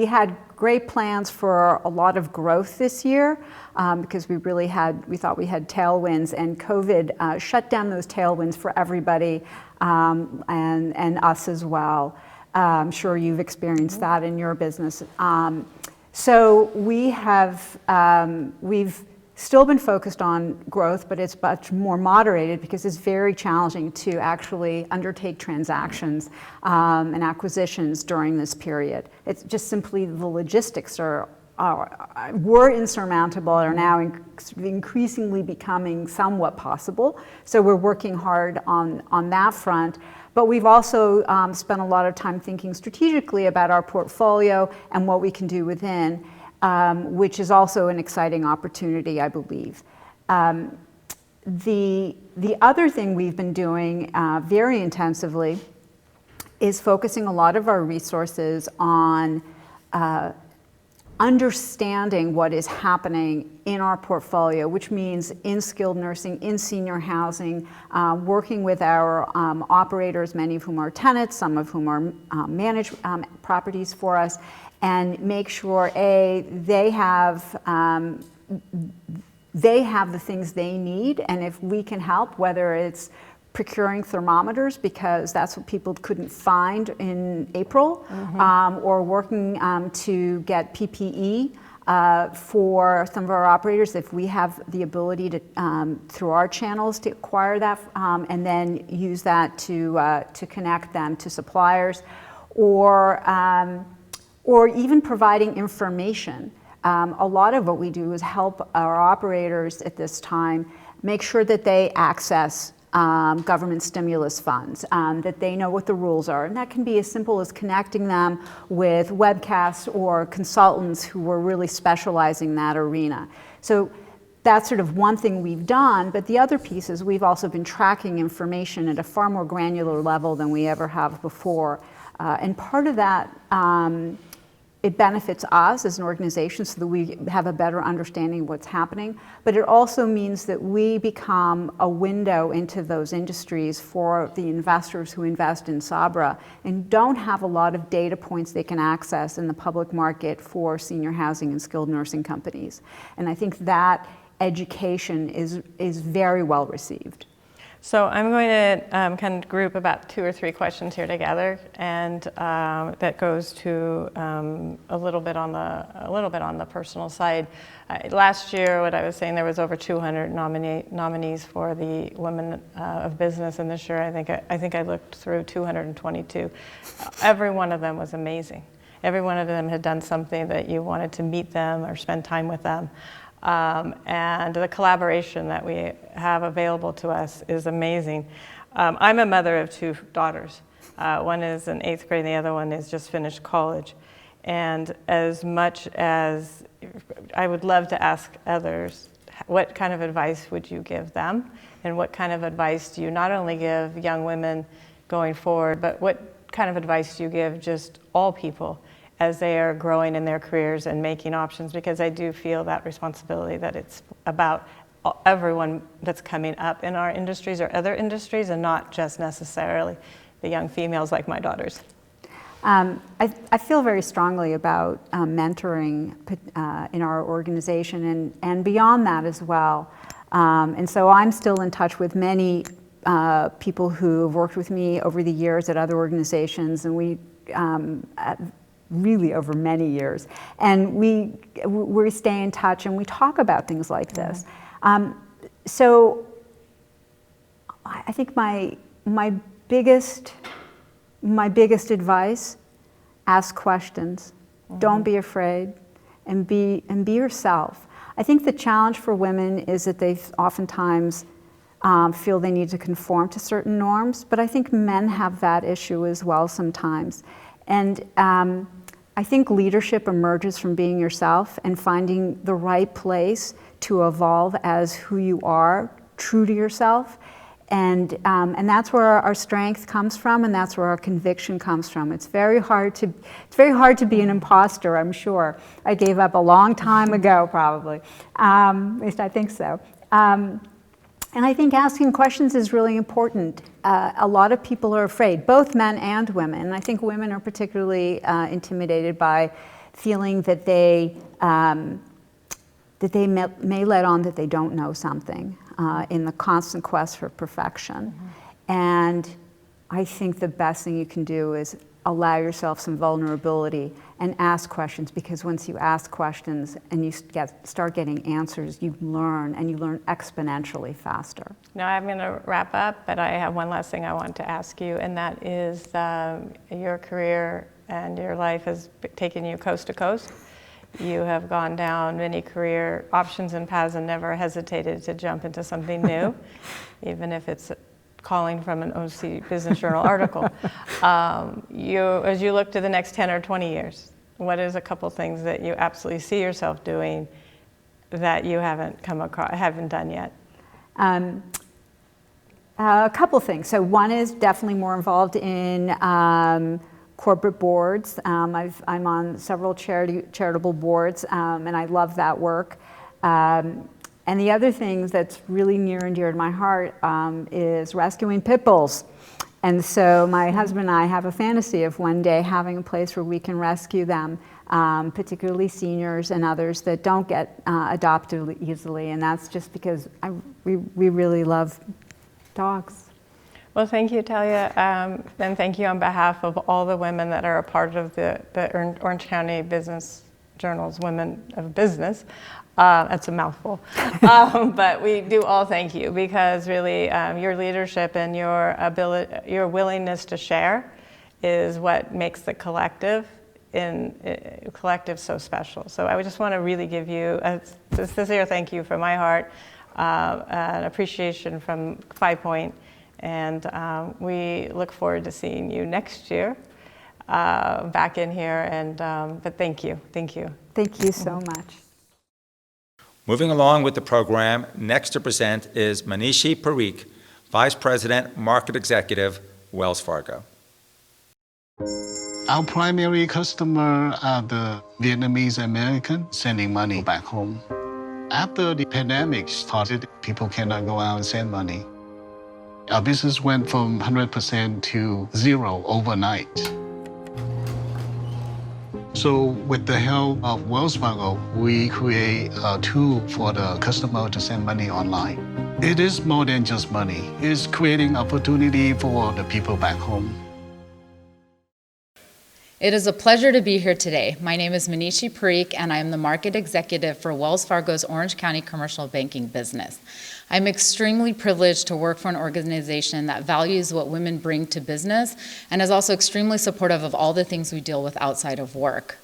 Speaker 20: had great plans for a lot of growth this year because we thought we had tailwinds, and COVID shut down those tailwinds for everybody and us as well. I'm sure you've experienced that in your business. So we've still been focused on growth, but it's much more moderated because it's very challenging to actually undertake transactions and acquisitions during this period. It's just simply the logistics were insurmountable, are now increasingly becoming somewhat possible. So we're working hard on that front. But we've also spent a lot of time thinking strategically about our portfolio and what we can do within, which is also an exciting opportunity, I believe. The other thing we've been doing very intensively is focusing a lot of our resources on understanding what is happening in our portfolio, which means in skilled nursing, in senior housing, working with our operators, many of whom are tenants, some of whom are managed properties for us, and make sure, they have the things they need, and if we can help, whether it's procuring thermometers because that's what people couldn't find in April, or working to get PPE for some of our operators if we have the ability to, through our channels, to acquire that and then use that to connect them to suppliers, or even providing information. A lot of what we do is help our operators at this time make sure that they access government stimulus funds, that they know what the rules are. And that can be as simple as connecting them with webcasts or consultants who are really specializing in that arena. So that's sort of one thing we've done, but the other piece is we've also been tracking information at a far more granular level than we ever have before. And part of that, it benefits us as an organization so that we have a better understanding of what's happening, but it also means that we become a window into those industries for the investors who invest in Sabra and don't have a lot of data points they can access in the public market for senior housing and skilled nursing companies. And I think that education is very well received.
Speaker 16: So I'm going to kind of group about 2 or 3 questions here together, and that goes to a little bit on the personal side. Last year, what I was saying, there was over 200 nominees for the Women of Business, and this year I think I looked through 222. Every one of them was amazing. Every one of them had done something that you wanted to meet them or spend time with them. And the collaboration that we have available to us is amazing. I'm a mother of 2 daughters. One is in 8th grade and the other one is just finished college. And as much as I would love to ask others, what kind of advice would you give them? And what kind of advice do you not only give young women going forward, but what kind of advice do you give just all people as they are growing in their careers and making options? Because I do feel that responsibility that it's about everyone that's coming up in our industries or other industries and not just necessarily the young females like my daughters.
Speaker 20: I feel very strongly about mentoring in our organization and beyond that as well. And so I'm still in touch with many people who have worked with me over the years at other organizations, and we really over many years. And we stay in touch and we talk about things like this. So I think my biggest advice, ask questions. Don't be afraid, and be yourself. I think the challenge for women is that they oftentimes feel they need to conform to certain norms, but I think men have that issue as well sometimes. And I think leadership emerges from being yourself and finding the right place to evolve as who you are, true to yourself. And that's where our strength comes from, and that's where our conviction comes from. It's very hard to be an imposter, I'm sure. I gave up a long time ago, probably. At least I think so. And I think asking questions is really important. A lot of people are afraid, both men and women. And I think women are particularly intimidated by feeling that they may let on that they don't know something in the constant quest for perfection. And I think the best thing you can do is allow yourself some vulnerability and ask questions, because once you ask questions and you start getting answers, you learn, and you learn exponentially faster.
Speaker 16: Now I'm going to wrap up, but I have one last thing I want to ask you, and that is your career and your life has taken you coast to coast. You have gone down many career options and paths and never hesitated to jump into something new, even if it's calling from an OC Business Journal article. As you look to the next 10 or 20 years, what is a couple things that you absolutely see yourself doing that you haven't done yet?
Speaker 20: A couple things. So one is definitely more involved in corporate boards. I'm on several charitable boards, and I love that work. And the other thing that's really near and dear to my heart is rescuing pit bulls. And so my husband and I have a fantasy of one day having a place where we can rescue them, particularly seniors and others that don't get adopted easily. And that's just because we really love dogs.
Speaker 16: Well, thank you, Talia, and thank you on behalf of all the women that are a part of the Orange County Business Journal's Women of Business. That's a mouthful, but we do all thank you, because really your leadership and your willingness to share is what makes the collective so special. So I just want to really give you a sincere thank you from my heart, an appreciation from 5 Point, and we look forward to seeing you next year back in here. And but thank you.
Speaker 20: Thank you so much.
Speaker 2: Moving along with the program, next to present is Manishi Parikh, Vice President, Market Executive, Wells Fargo.
Speaker 21: Our primary customer are the Vietnamese American sending money back home. After the pandemic started, people cannot go out and send money. Our business went from 100% to zero overnight. So with the help of Wells Fargo, we create a tool for the customer to send money online. It is more than just money. It's creating opportunity for the people back home.
Speaker 22: It is a pleasure to be here today. My name is Manishi Parikh, and I am the Market Executive for Wells Fargo's Orange County Commercial Banking business. I'm extremely privileged to work for an organization that values what women bring to business and is also extremely supportive of all the things we deal with outside of work.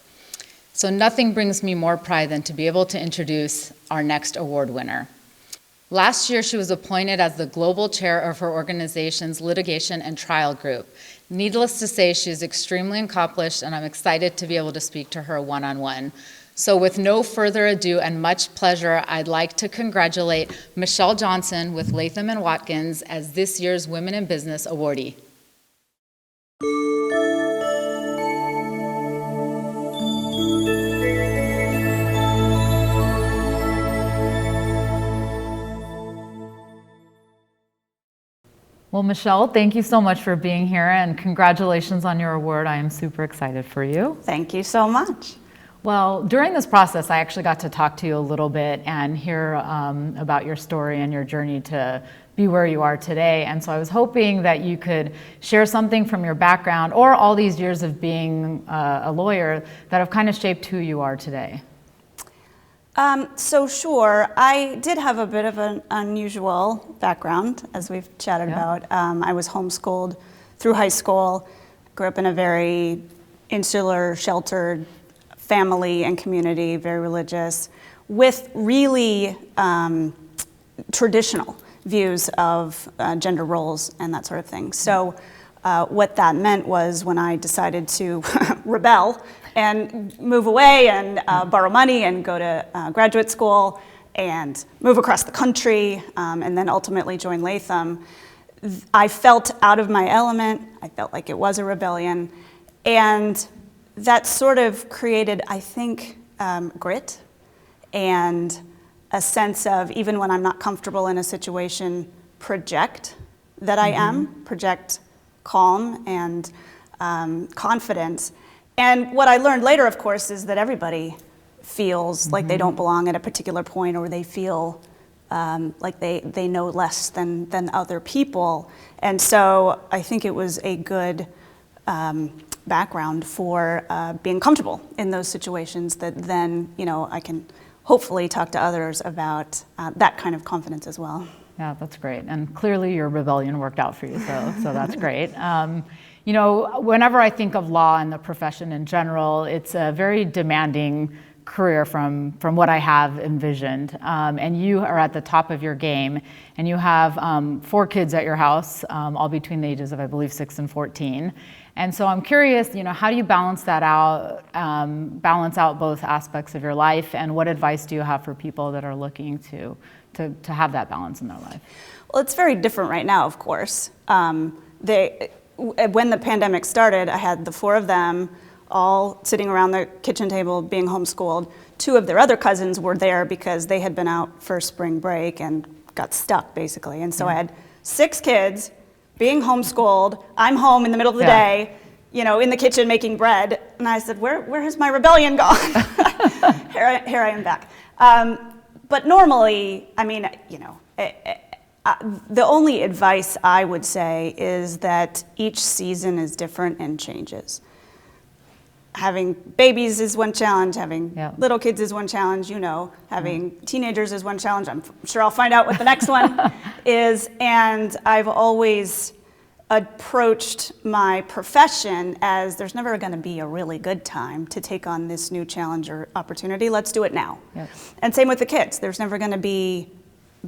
Speaker 22: So nothing brings me more pride than to be able to introduce our next award winner. Last year, she was appointed as the global chair of her organization's litigation and trial group. Needless to say, she is extremely accomplished, and I'm excited to be able to speak to her one-on-one. So with no further ado and much pleasure, I'd like to congratulate Michelle Johnson with Latham & Watkins as this year's Women in Business awardee.
Speaker 23: Well, Michelle, thank you so much for being here, and congratulations on your award. I am super excited for you.
Speaker 24: Thank you so much.
Speaker 23: Well, during this process, I actually got to talk to you a little bit and hear about your story and your journey to be where you are today. And so I was hoping that you could share something from your background or all these years of being a lawyer that have kind of shaped who you are today.
Speaker 12: So sure, I did have a bit of an unusual background, as we've chatted about. I was homeschooled through high school, grew up in a very insular, sheltered family and community, very religious, with really traditional views of gender roles and that sort of thing. So what that meant was when I decided to rebel and move away and borrow money and go to graduate school and move across the country and then ultimately join Latham, I felt out of my element. I felt like it was a rebellion. And that sort of created, I think, grit and a sense of, even when I'm not comfortable in a situation, project that I am, project calm and confidence. And what I learned later, of course, is that everybody feels like they don't belong at a particular point, or they feel like they know less than other people. And so I think it was a good background for being comfortable in those situations that then, I can hopefully talk to others about that kind of confidence as well.
Speaker 23: Yeah, that's great. And clearly your rebellion worked out for you, so that's great. Whenever I think of law and the profession in general, it's a very demanding career from what I have envisioned. And you are at the top of your game, and you have 4 kids at your house, all between the ages of, I believe, 6 and 14. And so I'm curious, how do you balance that out, balance out both aspects of your life, and what advice do you have for people that are looking to have that balance in their life?
Speaker 12: Well, it's very different right now, of course. When the pandemic started, I had the 4 of them all sitting around the kitchen table being homeschooled. 2 of their other cousins were there because they had been out for spring break and got stuck, basically. And so I had 6 kids being homeschooled. I'm home in the middle of the day, in the kitchen making bread. And I said, where has my rebellion gone? Here I am back. But normally, the only advice I would say is that each season is different and changes. Having babies is one challenge, having little kids is one challenge, having teenagers is one challenge. I'm sure I'll find out what the next one is. And I've always approached my profession as there's never going to be a really good time to take on this new challenge or opportunity. Let's do it now. And same with the kids. There's never going to be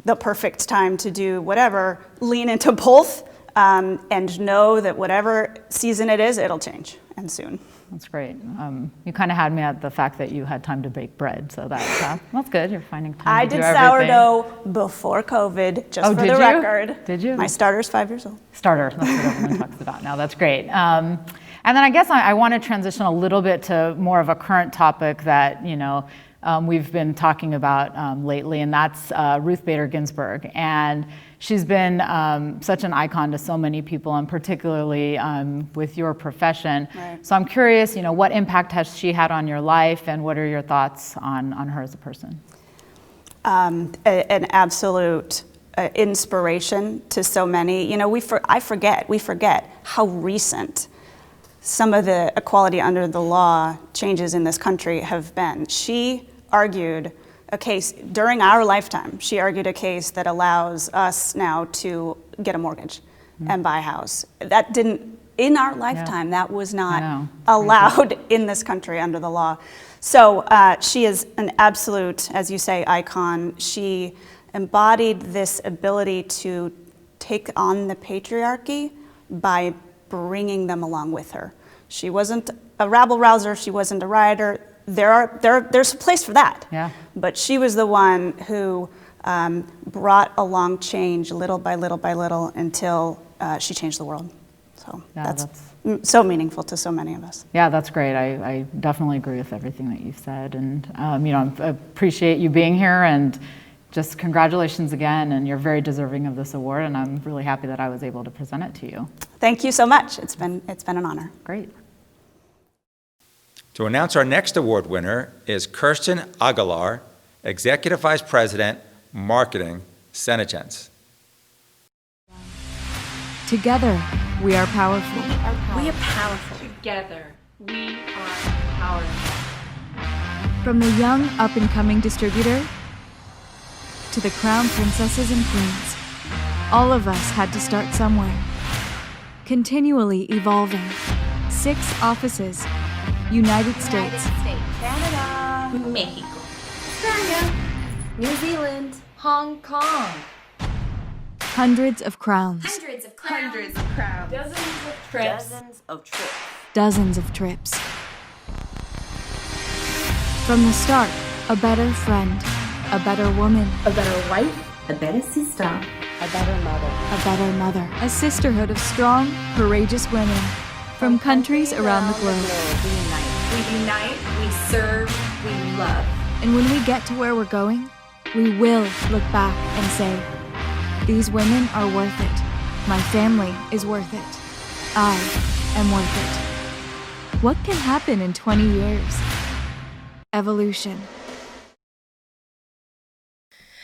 Speaker 12: the perfect time to do whatever. Lean into both and know that whatever season it is, it'll change, and soon.
Speaker 23: That's great. You kind of had me at the fact that you had time to bake bread, so that's good. You're finding time to do everything.
Speaker 12: I did sourdough before COVID, just for the record.
Speaker 23: Did you?
Speaker 12: My starter's 5 years old.
Speaker 23: Starter, that's what everyone talks about now. That's great. And then I guess I want to transition a little bit to more of a current topic that, we've been talking about lately, and that's Ruth Bader Ginsburg. And she's been such an icon to so many people, and particularly with your profession. Right. So I'm curious, what impact has she had on your life, and what are your thoughts on her as a person?
Speaker 12: An absolute inspiration to so many. We forget how recent some of the equality under the law changes in this country have been. She argued a case during our lifetime. She argued a case that allows us now to get a mortgage and buy a house. That didn't, in our lifetime, that was not allowed in this country under the law. So she is an absolute, as you say, icon. She embodied this ability to take on the patriarchy by bringing them along with her. She wasn't a rabble-rouser, she wasn't a rioter. There's a place for that. Yeah. But she was the one who brought along change little by little by little until she changed the world. So that's so meaningful to so many of us.
Speaker 23: Yeah, that's great. I definitely agree with everything that you've said. And I appreciate you being here, and just congratulations again, and you're very deserving of this award, and I'm really happy that I was able to present it to you.
Speaker 12: Thank you so much. It's been an honor.
Speaker 23: Great.
Speaker 2: To announce our next award winner is Kirsten Aguilar, Executive Vice President, Marketing, Senegence.
Speaker 1: Together, we are powerful.
Speaker 6: We are powerful.
Speaker 7: Together, we are powerful.
Speaker 1: From the young up-and-coming distributor to the crown princesses and queens, all of us had to start somewhere. Continually evolving. 6 offices. United States.
Speaker 6: Canada. Mexico. Australia. New Zealand. Hong Kong.
Speaker 1: Hundreds of crowns.
Speaker 6: Hundreds of crowns. Dozens of trips.
Speaker 1: Dozens of trips. From the start, a better friend, a better woman,
Speaker 6: A better wife. A better sister.
Speaker 1: a better mother, a better mother. A sisterhood of strong, courageous women from countries around the globe.
Speaker 6: We unite, we serve, we love.
Speaker 1: And when we get to where we're going, we will look back and say, these women are worth it. My family is worth it. I am worth it. What can happen in 20 years? Evolution.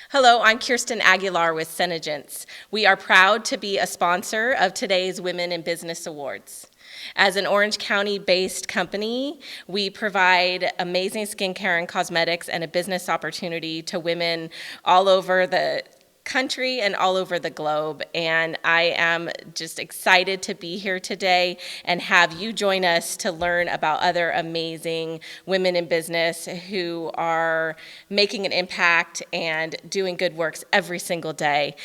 Speaker 24: Hello, I'm Kirsten Aguilar with Senegence. We are proud to be a sponsor of today's Women in Business Awards. As an Orange County-based company, we provide amazing skincare and cosmetics and a business opportunity to women all over the country and all over the globe, and I am just excited to be here today and have you join us to learn about other amazing women in business who are making an impact and doing good works every single day.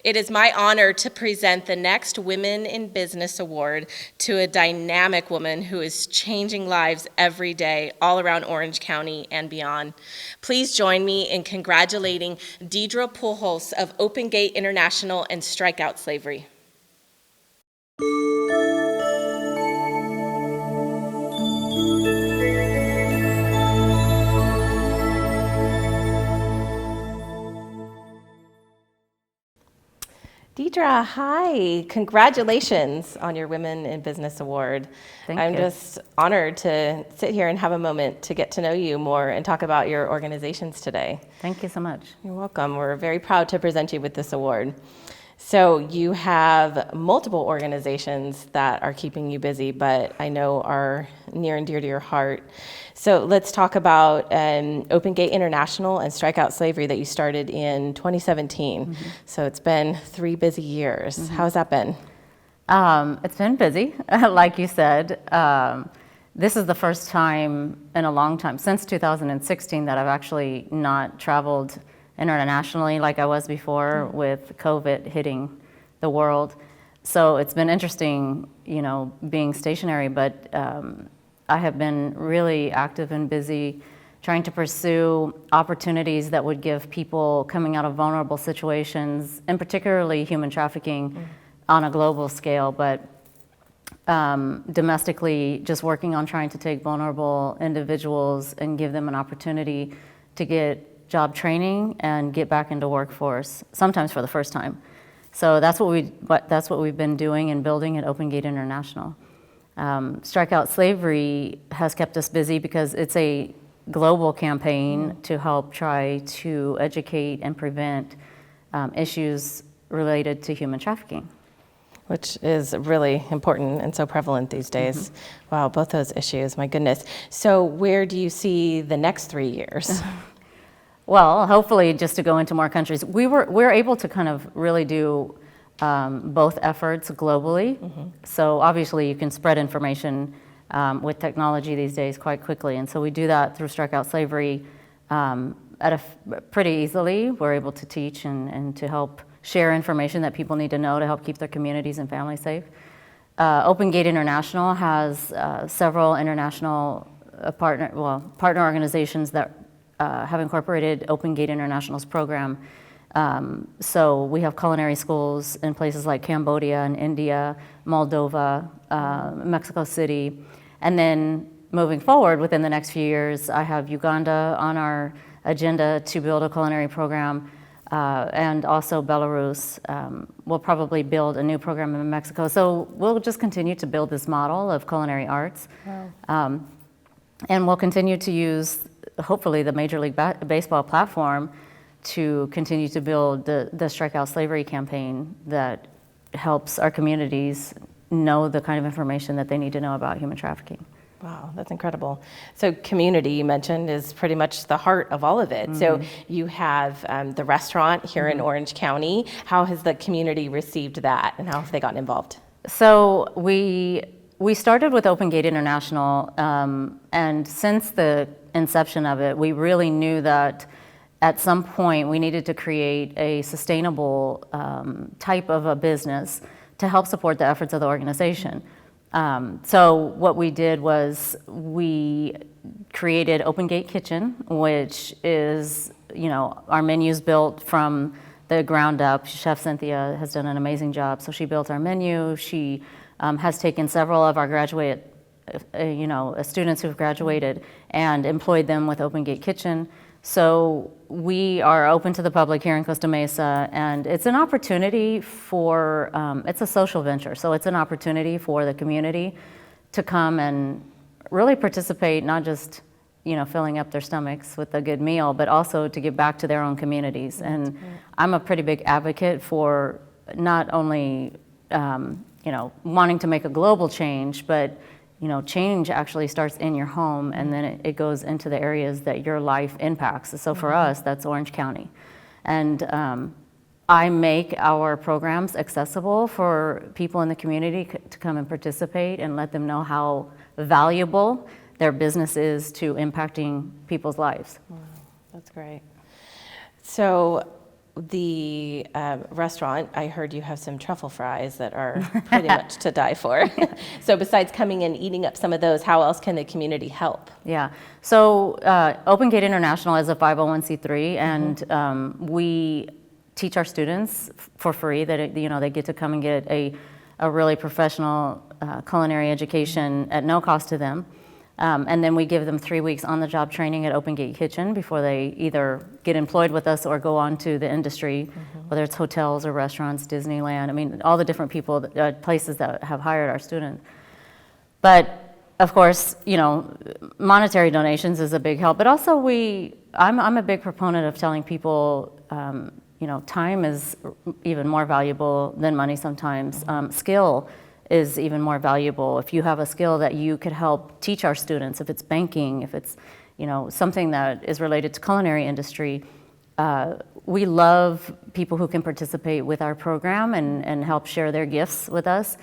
Speaker 24: It is my honor to present the next Women in Business Award to a dynamic woman who is changing lives every day all around Orange County and beyond. Please join me in congratulating Deidre Pujols of Open Gate International and Strike Out Slavery. Deidre, hi. Congratulations on your Women in Business Award.
Speaker 25: Thank
Speaker 24: I'm
Speaker 25: you.
Speaker 24: just honored to sit here and have a moment to get to know you more and talk about your organizations today.
Speaker 25: Thank you so much.
Speaker 24: You're welcome. We're very proud to present you with this award. So you have multiple organizations that are keeping you busy, but I know are near and dear to your heart. So let's talk about Open Gate International and Strike Out Slavery that you started in 2017.
Speaker 25: Mm-hmm.
Speaker 24: So it's been 3 busy years.
Speaker 25: Mm-hmm.
Speaker 24: How's that been?
Speaker 25: It's been busy, like you said. This is the first time in a long time, since 2016, that I've actually not traveled internationally like I was before with COVID hitting the world. So it's been interesting, being stationary, but I have been really active and busy trying to pursue opportunities that would give people coming out of vulnerable situations, and particularly human trafficking on a global scale, but domestically, just working on trying to take vulnerable individuals and give them an opportunity to get job training and get back into workforce, sometimes for the first time. So that's what we've been doing and building at Open Gate International. Strike Out Slavery has kept us busy because it's a global campaign to help try to educate and prevent issues related to human trafficking.
Speaker 24: Which is really important and so prevalent these days.
Speaker 25: Mm-hmm.
Speaker 24: Wow, both those issues, my goodness. So where do you see the next 3 years?
Speaker 25: Well, hopefully just to go into more countries. We're able to kind of really do both efforts globally.
Speaker 24: Mm-hmm.
Speaker 25: So obviously you can spread information with technology these days quite quickly. And so we do that through Strike Out Slavery pretty easily. We're able to teach and to help share information that people need to know to help keep their communities and families safe. Open Gate International has several international partner organizations that have incorporated Open Gate International's program. So we have culinary schools in places like Cambodia and India, Moldova, Mexico City. And then moving forward within the next few years, I have Uganda on our agenda to build a culinary program, and also Belarus. We'll probably build a new program in Mexico. So we'll just continue to build this model of culinary arts.
Speaker 24: Wow.
Speaker 25: And we'll continue to use, hopefully, the Major League Baseball platform to continue to build the Strike Out Slavery campaign that helps our communities know the kind of information that they need to know about human trafficking.
Speaker 3: Wow, that's incredible. So community, you mentioned, is pretty much the heart of all of it. So you have the restaurant here in Orange County. How has the community received that, and how have they gotten involved?
Speaker 25: So we started with Open Gate International, and since the inception of it, we really knew that at some point we needed to create a sustainable type of a business to help support the efforts of the organization. So what we did was we created Open Gate Kitchen, which is, our menus built from the ground up. Chef Cynthia has done an amazing job. So she built our menu. She has taken several of our students who've graduated and employed them with Open Gate Kitchen. So we are open to the public here in Costa Mesa, and it's an opportunity for, it's a social venture, so it's an opportunity for the community to come and really participate, not just, filling up their stomachs with a good meal, but also to give back to their own communities. And I'm a pretty big advocate for not only, wanting to make a global change, but change actually starts in your home, and then it goes into the areas that your life impacts. So for us, that's Orange County. And I make our programs accessible for people in the community to come and participate and let them know how valuable their business is to impacting people's lives.
Speaker 3: Wow, that's great. So the restaurant, I heard you have some truffle fries that are pretty much to die for. So besides coming and eating up some of those, how else can the community help?
Speaker 25: Yeah, so Open Gate International is a 501c3, and we teach our students for free that they get to come and get a really professional culinary education at no cost to them. And then we give them 3 weeks on-the-job training at Open Gate Kitchen before they either get employed with us or go on to the industry, whether it's hotels or restaurants, Disneyland, all the different places that have hired our students. But of course, monetary donations is a big help, but also I'm a big proponent of telling people, time is even more valuable than money sometimes. Skill is even more valuable. If you have a skill that you could help teach our students, if it's banking, if it's something that is related to culinary industry, we love people who can participate with our program and help share their gifts with us.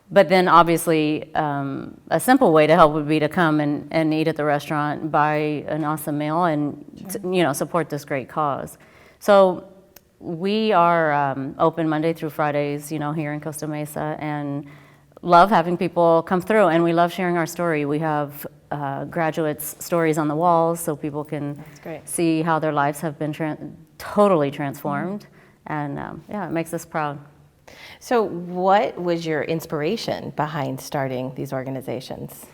Speaker 25: But then obviously a simple way to help would be to come and eat at the restaurant, buy an awesome meal, and support this great cause. So we are open Monday through Fridays, here in Costa Mesa, and love having people come through, and we love sharing our story. We have graduates' stories on the walls so people can see how their lives have been totally transformed, and it makes us proud.
Speaker 3: So what was your inspiration behind starting these organizations?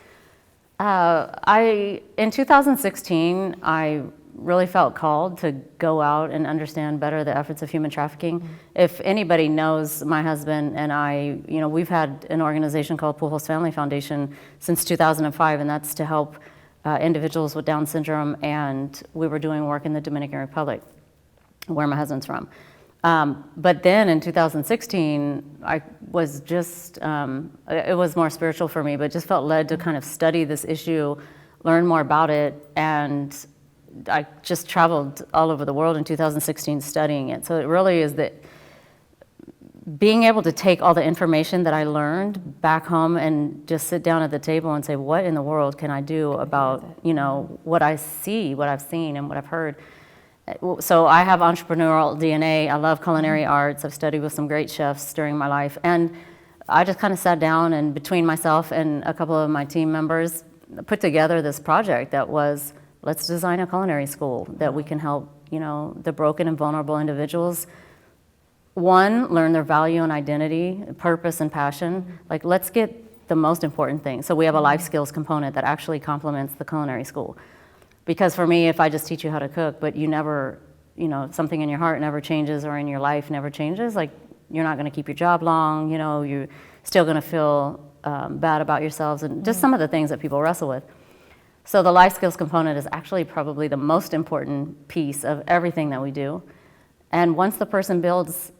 Speaker 25: In 2016, I really felt called to go out and understand better the efforts of human trafficking. If anybody knows my husband and I, we've had an organization called Pujols Family Foundation since 2005, and that's to help individuals with Down syndrome, and we were doing work in the Dominican Republic, where my husband's from. But then in 2016, I was just, it was more spiritual for me, but just felt led to kind of study this issue, learn more about it, and I just traveled all over the world in 2016 studying it. So it really is that being able to take all the information that I learned back home and just sit down at the table and say, what in the world can I do about, what I see, what I've seen, and what I've heard. So I have entrepreneurial DNA. I love culinary arts. I've studied with some great chefs during my life. And I just kind of sat down, and between myself and a couple of my team members, put together this project that was, let's design a culinary school that we can help, the broken and vulnerable individuals, one, learn their value and identity, purpose and passion. Like, let's get the most important thing. So we have a life skills component that actually complements the culinary school. Because for me, if I just teach you how to cook, but you never, something in your heart never changes or in your life never changes, like, you're not gonna keep your job long, you're still gonna feel bad about yourselves, and just some of the things that people wrestle with. So the life skills component is actually probably the most important piece of everything that we do. And once the person builds,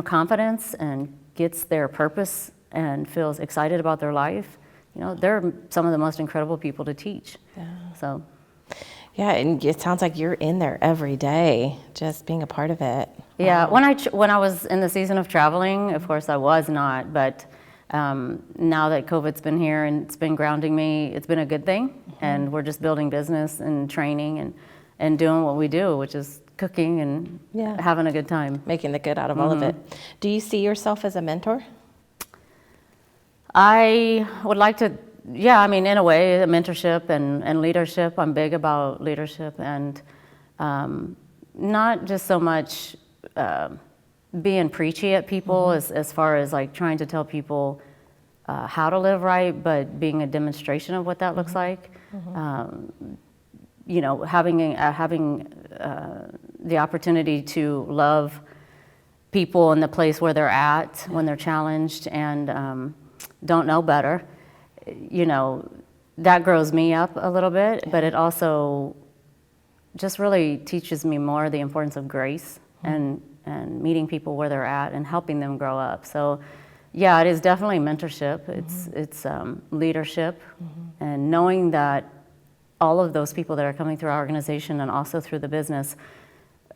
Speaker 25: confidence and gets their purpose and feels excited about their life, they're some of the most incredible people to teach.
Speaker 3: Yeah.
Speaker 25: So.
Speaker 3: Yeah, and it sounds like you're in there every day, just being a part of it.
Speaker 25: Yeah,
Speaker 3: Wow.
Speaker 25: when I was in the season of traveling, of course I was not, but now that COVID's been here and it's been grounding me, it's been a good thing, and we're just building business and training and doing what we do, which is cooking and having a good time.
Speaker 3: Making the good out of all of it. Do you see yourself as a mentor?
Speaker 25: I would like to, in a way, mentorship and leadership. I'm big about leadership and not just so much being preachy at people as far as like trying to tell people how to live right, but being a demonstration of what that looks like. Having the opportunity to love people in the place where they're at when they're challenged and don't know better, that grows me up a little bit, but it also just really teaches me more the importance of grace and meeting people where they're at and helping them grow up. So yeah, it is definitely mentorship. It's leadership and knowing that all of those people that are coming through our organization and also through the business,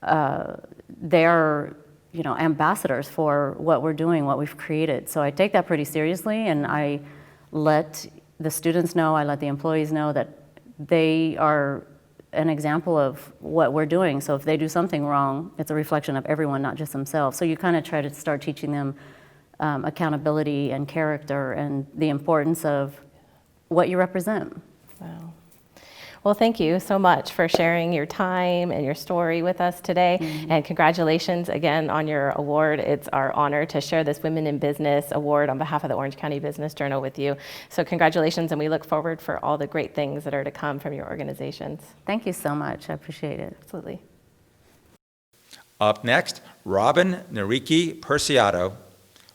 Speaker 25: they're ambassadors for what we're doing, what we've created. So I take that pretty seriously, and I let the students know, I let the employees know that they are an example of what we're doing. So if they do something wrong, it's a reflection of everyone, not just themselves. So you kind of try to start teaching them accountability and character and the importance of what you represent.
Speaker 3: Wow. Well, thank you so much for sharing your time and your story with us today. And congratulations again on your award. It's our honor to share this Women in Business award on behalf of the Orange County Business Journal with you. So congratulations, and we look forward for all the great things that are to come from your organizations.
Speaker 25: Thank you so much. I appreciate it.
Speaker 3: Absolutely.
Speaker 2: Up next, Robin Nariki Persiato,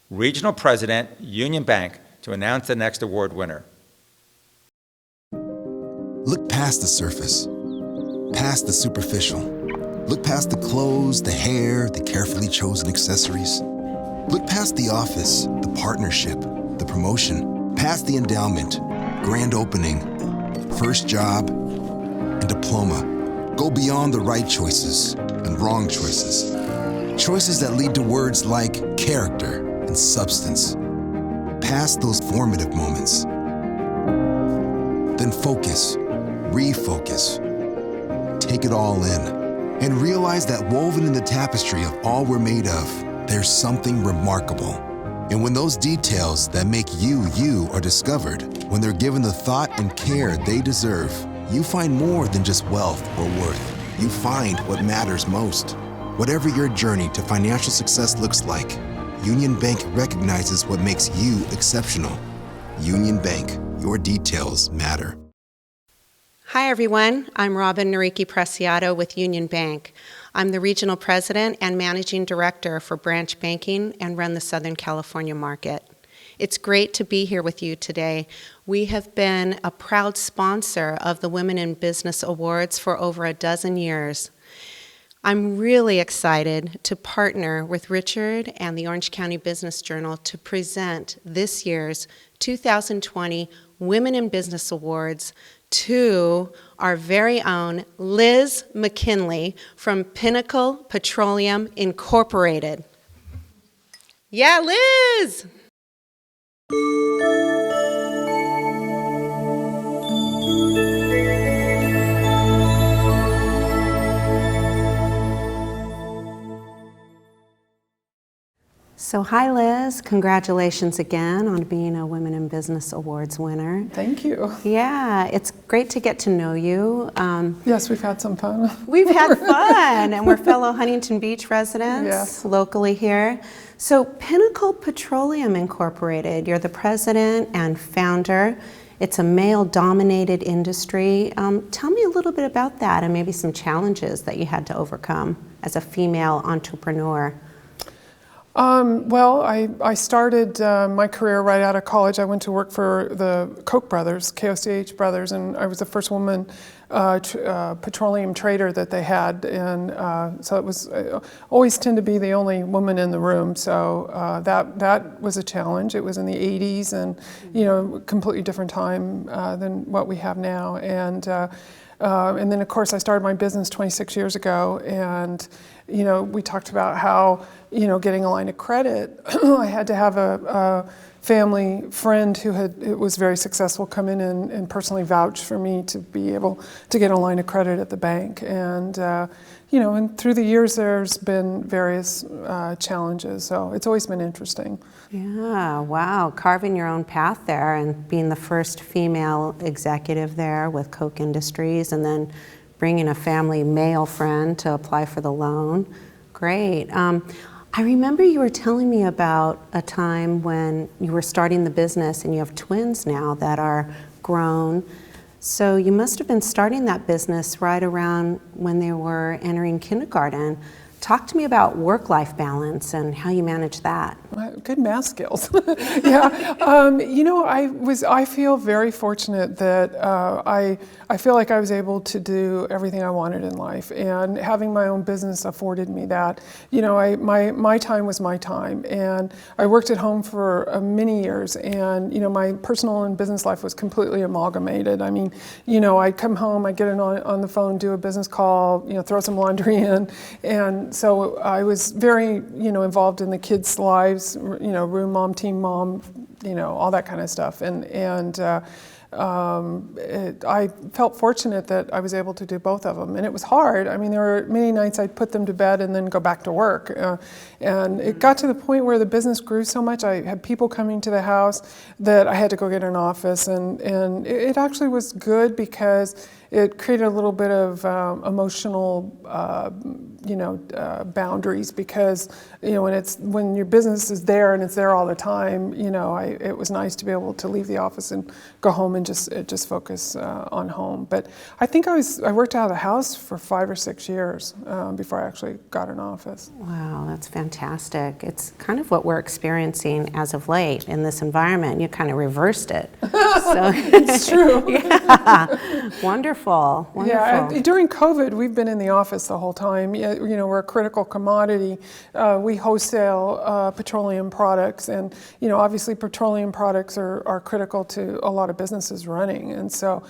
Speaker 2: Regional President, Union Bank, to announce the next award winner.
Speaker 5: Look past the surface, past the superficial. Look past the clothes, the hair, the carefully chosen accessories. Look past the office, the partnership, the promotion, past the endowment, grand opening, first job, and diploma. Go beyond the right choices and wrong choices. Choices that lead to words like character and substance. Past those formative moments. Then focus. Refocus, take it all in, and realize that woven in the tapestry of all we're made of, there's something remarkable. And when those details that make you are discovered, when they're given the thought and care they deserve, you find more than just wealth or worth. You find what matters most. Whatever your journey to financial success looks like, Union Bank recognizes what makes you exceptional. Union Bank, your details matter.
Speaker 8: Hi everyone, I'm Robin Nariki Preciado with Union Bank. I'm the Regional President and Managing Director for Branch Banking and run the Southern California market. It's great to be here with you today. We have been a proud sponsor of the Women in Business Awards for over a dozen years. I'm really excited to partner with Richard and the Orange County Business Journal to present this year's 2020 Women in Business Awards to our very own Liz McKinley from Pinnacle Petroleum Incorporated. Yeah, Liz! So hi Liz, congratulations again on being a Women in Business Awards winner.
Speaker 9: Thank you.
Speaker 8: Yeah, it's great to get to know you.
Speaker 9: Yes, we've had some fun.
Speaker 8: We've had fun, and we're fellow Huntington Beach residents
Speaker 9: Yes.
Speaker 8: locally here. So Pinnacle Petroleum Incorporated, you're the president and founder. It's a male-dominated industry. Tell me a little bit about that and maybe some challenges that you had to overcome as a female entrepreneur.
Speaker 9: Well, I started my career right out of college. I went to work for the Koch brothers, KOCH brothers, and I was the first woman petroleum trader that they had. And so it was, always tend to be the only woman in the room. So that was a challenge. It was in the 80s and, completely different time than what we have now. And then, of course, I started my business 26 years ago. And, we talked about how, getting a line of credit, I had to have a family friend who was very successful come in and personally vouch for me to be able to get a line of credit at the bank. And, and through the years, there's been various challenges. So it's always been interesting.
Speaker 8: Yeah, wow. Carving your own path there and being the first female executive there with Koch Industries, and then bringing a family male friend to apply for the loan. Great. I remember you were telling me about a time when you were starting the business and you have twins now that are grown. So you must have been starting that business right around when they were entering kindergarten. Talk to me about work-life balance and how you manage that.
Speaker 9: Good math skills. Yeah, I feel very fortunate that I feel like I was able to do everything I wanted in life, and having my own business afforded me that. My time was my time, and I worked at home for many years, and my personal and business life was completely amalgamated. I mean, I'd come home, I'd get on the phone, do a business call, throw some laundry in, and so I was very, involved in the kids' lives, room mom, team mom, all that kind of stuff. I felt fortunate that I was able to do both of them, and it was hard. I mean, there were many nights I'd put them to bed and then go back to work, and it got to the point where the business grew so much. I had people coming to the house that I had to go get an office, and it actually was good because it created a little bit of emotional, boundaries, because when your business is there and it's there all the time, it was nice to be able to leave the office and go home and just focus on home. But I think I worked out of the house for 5 or 6 years before I actually got an office.
Speaker 8: Wow, that's fantastic. It's kind of what we're experiencing as of late in this environment. You kind of reversed it. So
Speaker 9: it's true.
Speaker 8: Yeah, wonderful.
Speaker 9: Yeah, during COVID, we've been in the office the whole time. We're a critical commodity. We wholesale petroleum products, and obviously petroleum products are critical to a lot of businesses running, and so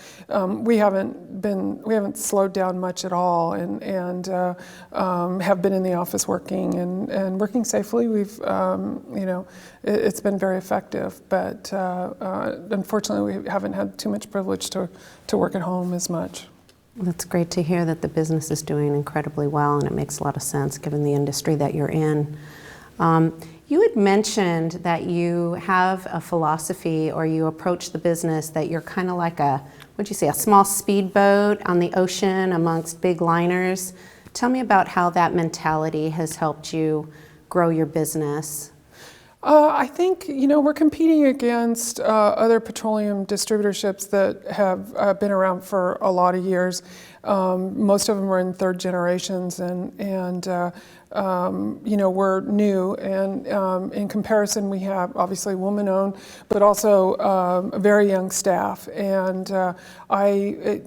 Speaker 9: we haven't slowed down much at all, and have been in the office working and working safely. We've it's been very effective, but unfortunately we haven't had too much privilege to work at home as much.
Speaker 8: That's great to hear that the business is doing incredibly well, and it makes a lot of sense given the industry that you're in. You had mentioned that you have a philosophy, or you approach the business that you're kind of like a small speedboat on the ocean amongst big liners. Tell me about how that mentality has helped you grow your business.
Speaker 9: I think, we're competing against other petroleum distributorships that have been around for a lot of years. Most of them are in third generations, and we're new. And in comparison, we have obviously woman-owned, but also a very young staff. And I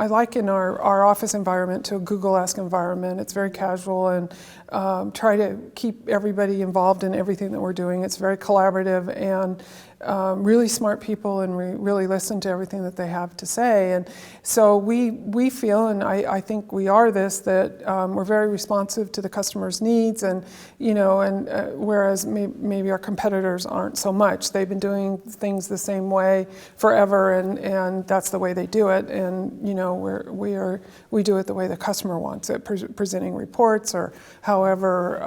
Speaker 9: liken our office environment to a Google-esque environment. It's very casual, and try to keep everybody involved in everything that we're doing. It's very collaborative, and really smart people, and we really listen to everything that they have to say. And so we feel, and I think we are that we're very responsive to the customer's needs, and whereas maybe our competitors aren't so much. They've been doing things the same way forever, and that's the way they do it. And we do it the way the customer wants it, presenting reports or however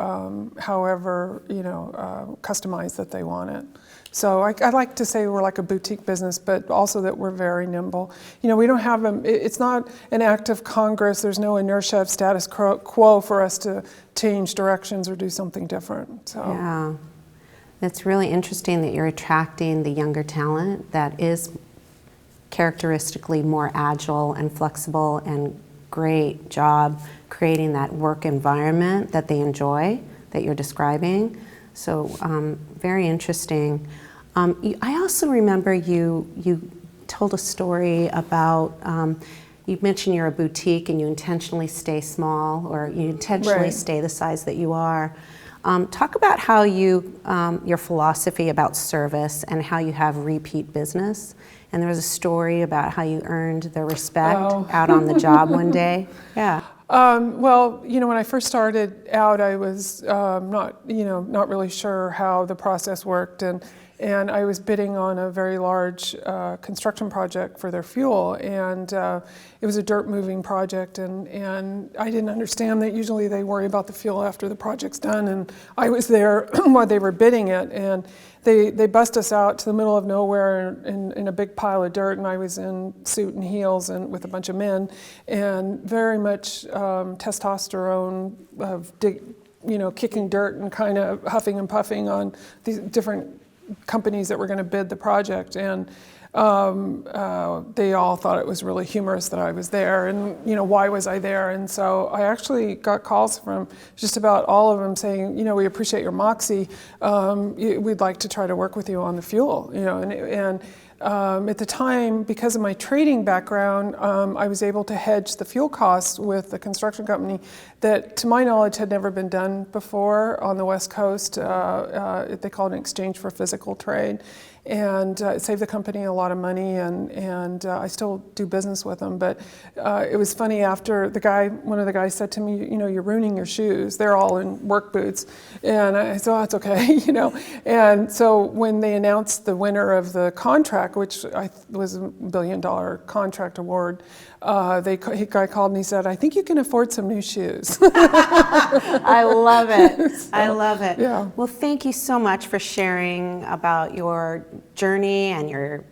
Speaker 9: customized that they want it. So I like to say we're like a boutique business, but also that we're very nimble. We don't have it's not an act of Congress. There's no inertia of status quo for us to change directions or do something different. So.
Speaker 8: Yeah, it's really interesting that you're attracting the younger talent that is characteristically more agile and flexible, and great job creating that work environment that they enjoy. that you're describing. So very interesting. I also remember you told a story about, you mentioned you're a boutique and you intentionally stay small, or you intentionally stay the size that you are. Talk about how your philosophy about service and how you have repeat business. And there was a story about how you earned the respect out on the job one day. Yeah.
Speaker 9: Well, when I first started out, I was not really sure how the process worked, and I was bidding on a very large construction project for their fuel, and it was a dirt moving project, and I didn't understand that usually they worry about the fuel after the project's done, and I was there while they were bidding it, and they bust us out to the middle of nowhere in a big pile of dirt, and I was in suit and heels and with a bunch of men, and very much testosterone of kicking dirt and kind of huffing and puffing on these different companies that were going to bid the project, and they all thought it was really humorous that I was there, and why was I there? And so I actually got calls from just about all of them saying, we appreciate your moxie. We'd like to try to work with you on the fuel. And at the time, because of my trading background, I was able to hedge the fuel costs with the construction company that, to my knowledge, had never been done before on the West Coast. They call it an exchange for physical trade. And it saved the company a lot of money, and I still do business with them. But it was funny, after one of the guys said to me, you're ruining your shoes. They're all in work boots. And I said, it's okay, And so when they announced the winner of the contract, which was a $1 billion contract award, a guy called and he said, I think you can afford some new shoes.
Speaker 8: I love it.
Speaker 9: So,
Speaker 8: I love it.
Speaker 9: Yeah.
Speaker 8: Well, thank you so much for sharing about your journey and your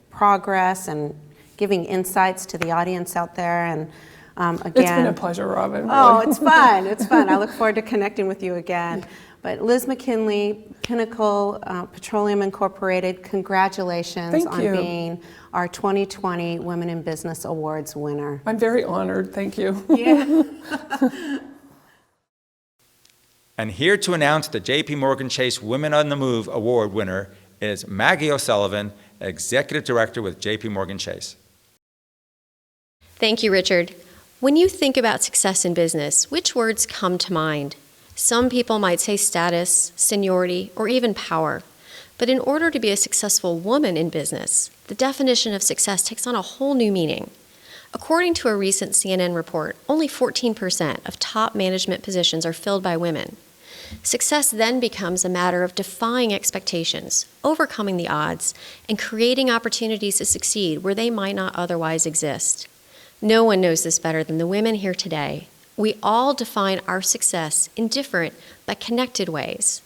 Speaker 8: progress and giving insights to the audience out there. And again,
Speaker 9: it's been a pleasure, Robin. Really.
Speaker 8: Oh, it's fun. It's fun. I look forward to connecting with you again. But Liz McKinley, Pinnacle Petroleum Incorporated, congratulations on being our 2020 Women in Business Awards winner.
Speaker 9: I'm very honored. Thank you.
Speaker 8: Yeah.
Speaker 2: And here to announce the J.P. Morgan Chase Women on the Move Award winner is Maggie O'Sullivan, Executive Director with J.P. Morgan Chase.
Speaker 4: Thank you, Richard. When you think about success in business, which words come to mind? Some people might say status, seniority, or even power. But in order to be a successful woman in business, the definition of success takes on a whole new meaning. According to a recent CNN report, only 14% of top management positions are filled by women. Success then becomes a matter of defying expectations, overcoming the odds, and creating opportunities to succeed where they might not otherwise exist. No one knows this better than the women here today. We all define our success in different but connected ways.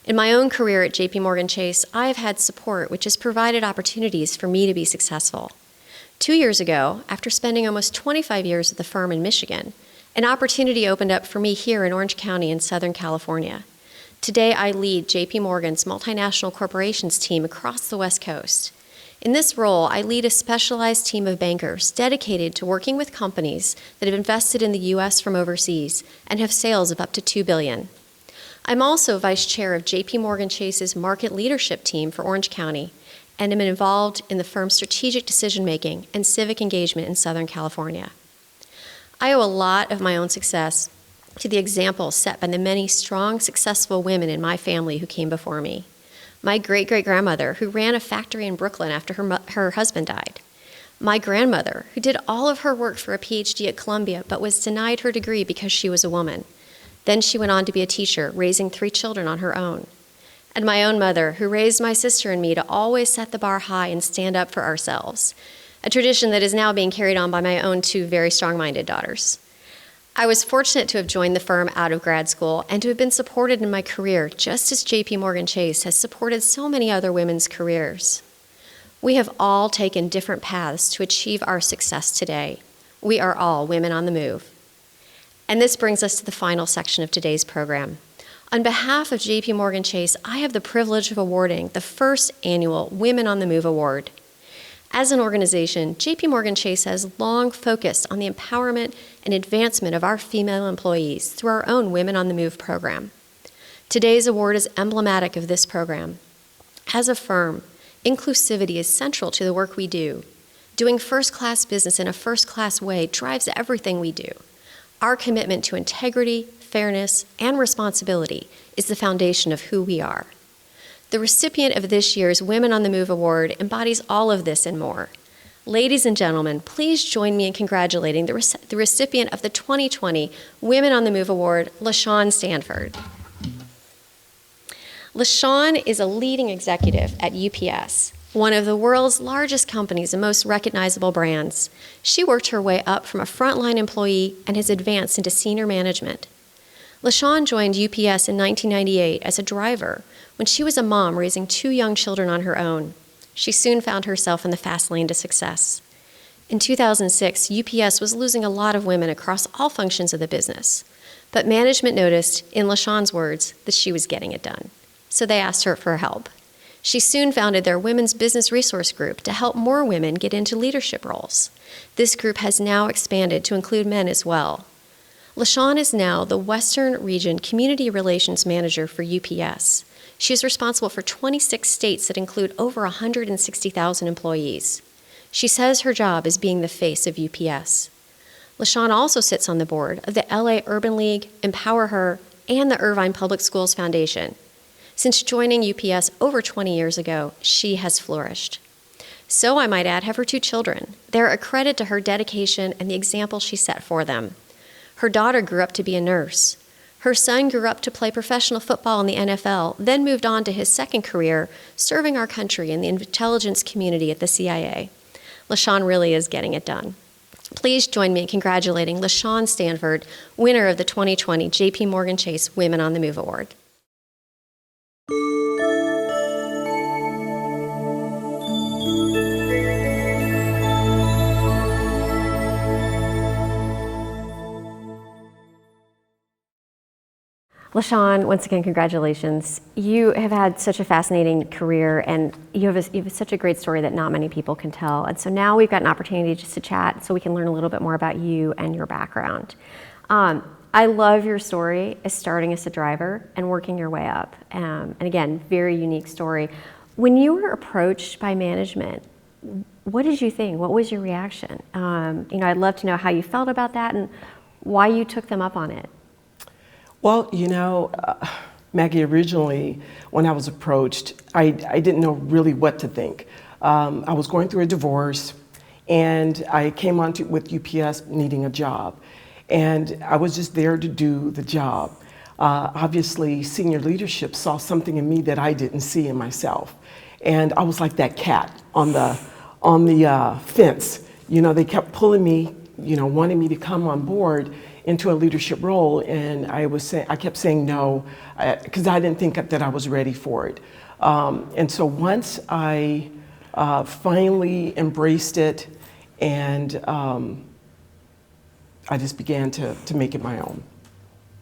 Speaker 4: In my own career at J.P. Morgan Chase, I have had support which has provided opportunities for me to be successful. 2 years ago, after spending almost 25 years at the firm in Michigan, an opportunity opened up for me here in Orange County in Southern California. Today, I lead J.P. Morgan's multinational corporations team across the West Coast. In this role, I lead a specialized team of bankers dedicated to working with companies that have invested in the U.S. from overseas and have sales of up to $2 billion. I'm also vice chair of J.P. Morgan Chase's market leadership team for Orange County, and am involved in the firm's strategic decision-making and civic engagement in Southern California. I owe a lot of my own success to the example set by the many strong, successful women in my family who came before me. My great-great-grandmother, who ran a factory in Brooklyn after her husband died. My grandmother, who did all of her work for a PhD at Columbia but was denied her degree because she was a woman. Then she went on to be a teacher, raising 3 children on her own. And my own mother, who raised my sister and me to always set the bar high and stand up for ourselves, a tradition that is now being carried on by my own 2 very strong-minded daughters. I was fortunate to have joined the firm out of grad school and to have been supported in my career, just as J.P. Morgan Chase has supported so many other women's careers. We have all taken different paths to achieve our success today. We are all women on the move. And this brings us to the final section of today's program. On behalf of J.P. Morgan Chase, I have the privilege of awarding the first annual Women on the Move Award. As an organization, J.P. Morgan Chase has long focused on the empowerment and advancement of our female employees through our own Women on the Move program. Today's award is emblematic of this program. As a firm, inclusivity is central to the work we do. Doing first-class business in a first-class way drives everything we do. Our commitment to integrity, fairness, and responsibility is the foundation of who we are. The recipient of this year's Women on the Move Award embodies all of this and more. Ladies and gentlemen, please join me in congratulating the recipient of the 2020 Women on the Move Award, LaShawn Stanford. LaShawn is a leading executive at UPS, one of the world's largest companies and most recognizable brands. She worked her way up from a frontline employee and has advanced into senior management. LaShawn joined UPS in 1998 as a driver when she was a mom raising 2 young children on her own. She soon found herself in the fast lane to success. In 2006, UPS was losing a lot of women across all functions of the business, but management noticed, in LaShawn's words, that she was getting it done. So they asked her for help. She soon founded their Women's Business Resource Group to help more women get into leadership roles. This group has now expanded to include men as well. LaShawn is now the Western Region Community Relations Manager for UPS. She is responsible for 26 states that include over 160,000 employees. She says her job is being the face of UPS. LaShawn also sits on the board of the LA Urban League, Empower Her, and the Irvine Public Schools Foundation. Since joining UPS over 20 years ago, she has flourished. So, I might add, have her 2 children. They're a credit to her dedication and the example she set for them. Her daughter grew up to be a nurse. Her son grew up to play professional football in the NFL, then moved on to his second career, serving our country in the intelligence community at the CIA. LaShawn really is getting it done. Please join me in congratulating LaShawn Stanford, winner of the 2020 J.P. Morgan Chase Women on the Move Award. LaShawn, once again, congratulations. You have had such a fascinating career, and you have such a great story that not many people can tell. And so now we've got an opportunity just to chat so we can learn a little bit more about you and your background. I love your story as starting as a driver and working your way up. And again, very unique story. When you were approached by management, what did you think? What was your reaction? I'd love to know how you felt about that and why you took them up on it.
Speaker 10: Well, Maggie, originally, when I was approached, I didn't know really what to think. I was going through a divorce, and I came on with UPS needing a job. And I was just there to do the job. Obviously, senior leadership saw something in me that I didn't see in myself. And I was like that cat on the fence. They kept pulling me, wanting me to come on board into a leadership role, and I kept saying no, because I didn't think that I was ready for it. And so once I finally embraced it, and I just began to make it my own.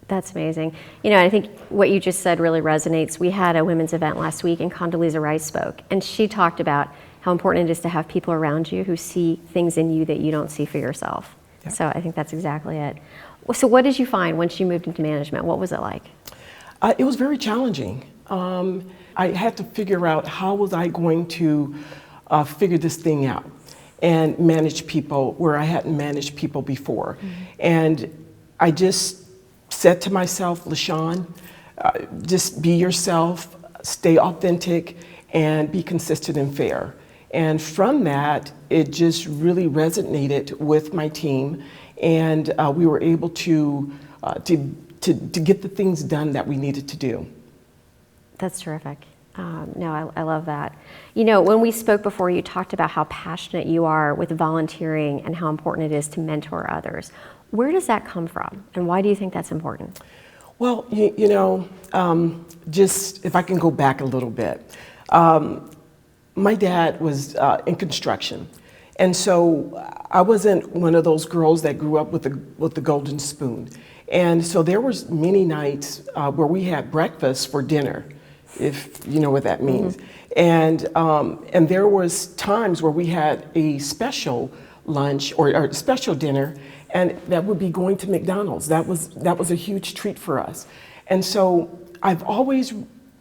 Speaker 4: That's amazing. I think what you just said really resonates. We had a women's event last week, and Condoleezza Rice spoke, and she talked about how important it is to have people around you who see things in you that you don't see for yourself. Yep. So I think that's exactly it. So what did you find once you moved into management? What was it like?
Speaker 10: It was very challenging. I had to figure out how was I going to figure this thing out and manage people where I hadn't managed people before. Mm-hmm. And I just said to myself, LaShawn, just be yourself, stay authentic, and be consistent and fair. And from that, it just really resonated with my team, and we were able to get the things done that we needed to do.
Speaker 4: That's terrific. I love that. When we spoke before, you talked about how passionate you are with volunteering and how important it is to mentor others. Where does that come from, and why do you think that's important?
Speaker 10: Well, just if I can go back a little bit. My dad was in construction, and so I wasn't one of those girls that grew up with the golden spoon. And so there was many nights where we had breakfast for dinner, if you know what that means. Mm-hmm. And there was times where we had a special lunch or special dinner, and that would be going to McDonald's. That was a huge treat for us. And so I've always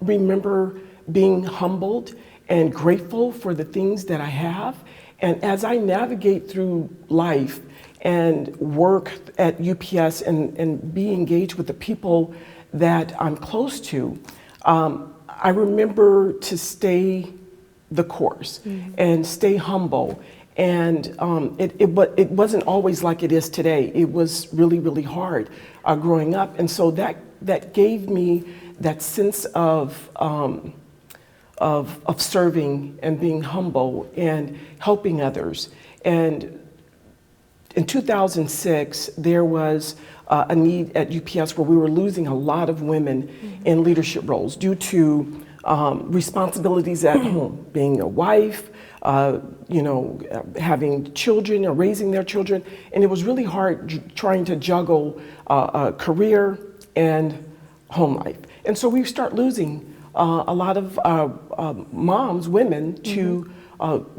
Speaker 10: remember being humbled and grateful for the things that I have. And as I navigate through life and work at UPS and be engaged with the people that I'm close to, I remember to stay the course and stay humble. And it wasn't always like it is today. It was really, really hard growing up. And so that gave me that sense of serving and being humble and helping others. And in 2006, there was a need at UPS where we were losing a lot of women in leadership roles due to responsibilities at home, being a wife, having children or raising their children. And it was really hard trying to juggle a career and home life. And so we start losing a lot of moms, women, to out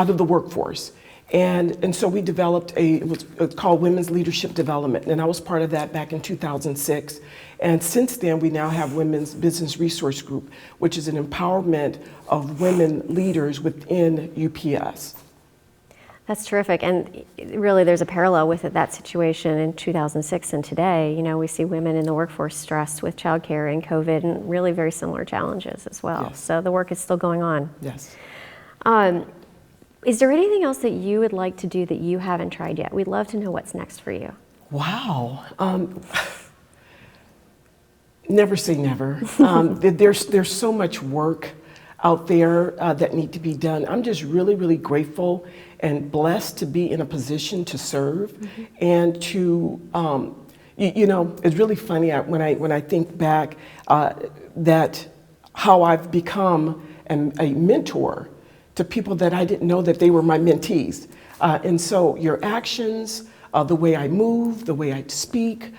Speaker 10: of the workforce. And so we developed it was called Women's Leadership Development, and I was part of that back in 2006. And since then, we now have Women's Business Resource Group, which is an empowerment of women leaders within UPS.
Speaker 4: That's terrific, and really there's a parallel with that situation in 2006 and today. We see women in the workforce stressed with childcare and COVID and really very similar challenges as well.
Speaker 10: Yes.
Speaker 4: So the work is still going on.
Speaker 10: Yes.
Speaker 4: Is there anything else that you would like to do that you haven't tried yet? We'd love to know what's next for you.
Speaker 10: Wow. Never say never. There's so much work out there that need to be done. I'm just really, really grateful and blessed to be in a position to serve and to, it's really funny when I think back that how I've become a mentor to people that I didn't know that they were my mentees. And so your actions, the way I move, the way I speak,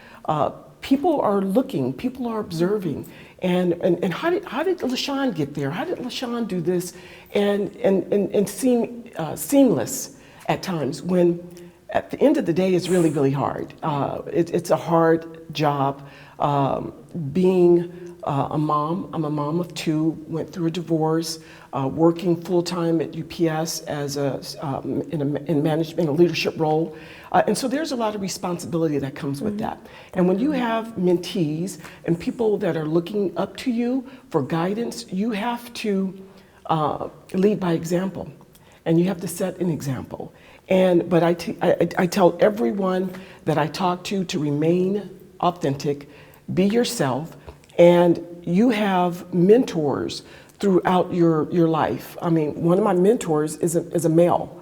Speaker 10: people are looking, people are observing. And how did LaShawn get there? How did LaShawn do this? And seem seamless at times when at the end of the day it's really, really hard. It's a hard job being a mom. I'm a mom of two, went through a divorce, working full-time at UPS as in management, a leadership role. And so there's a lot of responsibility that comes with that. And when you have mentees and people that are looking up to you for guidance, you have to lead by example, and you have to set an example. But I tell everyone that I talk to remain authentic, be yourself, and you have mentors throughout your life. I mean, one of my mentors is a male.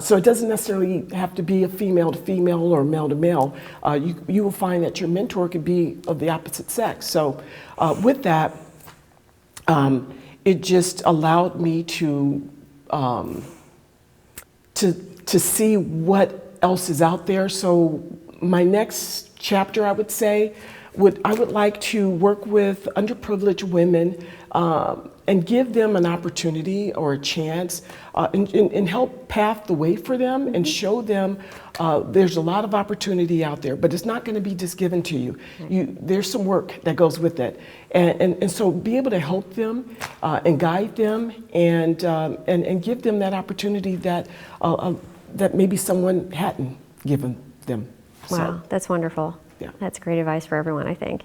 Speaker 10: So it doesn't necessarily have to be a female to female or male to male. You will find that your mentor could be of the opposite sex. So with that, it just allowed me to see what else is out there. So my next chapter, I would say, I would like to work with underprivileged women and give them an opportunity or a chance and help path the way for them and show them there's a lot of opportunity out there, but it's not going to be just given to you. There's some work that goes with it. And so be able to help them and guide them and give them that opportunity that maybe someone hadn't given them.
Speaker 4: Wow, that's wonderful.
Speaker 10: Yeah.
Speaker 4: That's great advice for everyone, I think.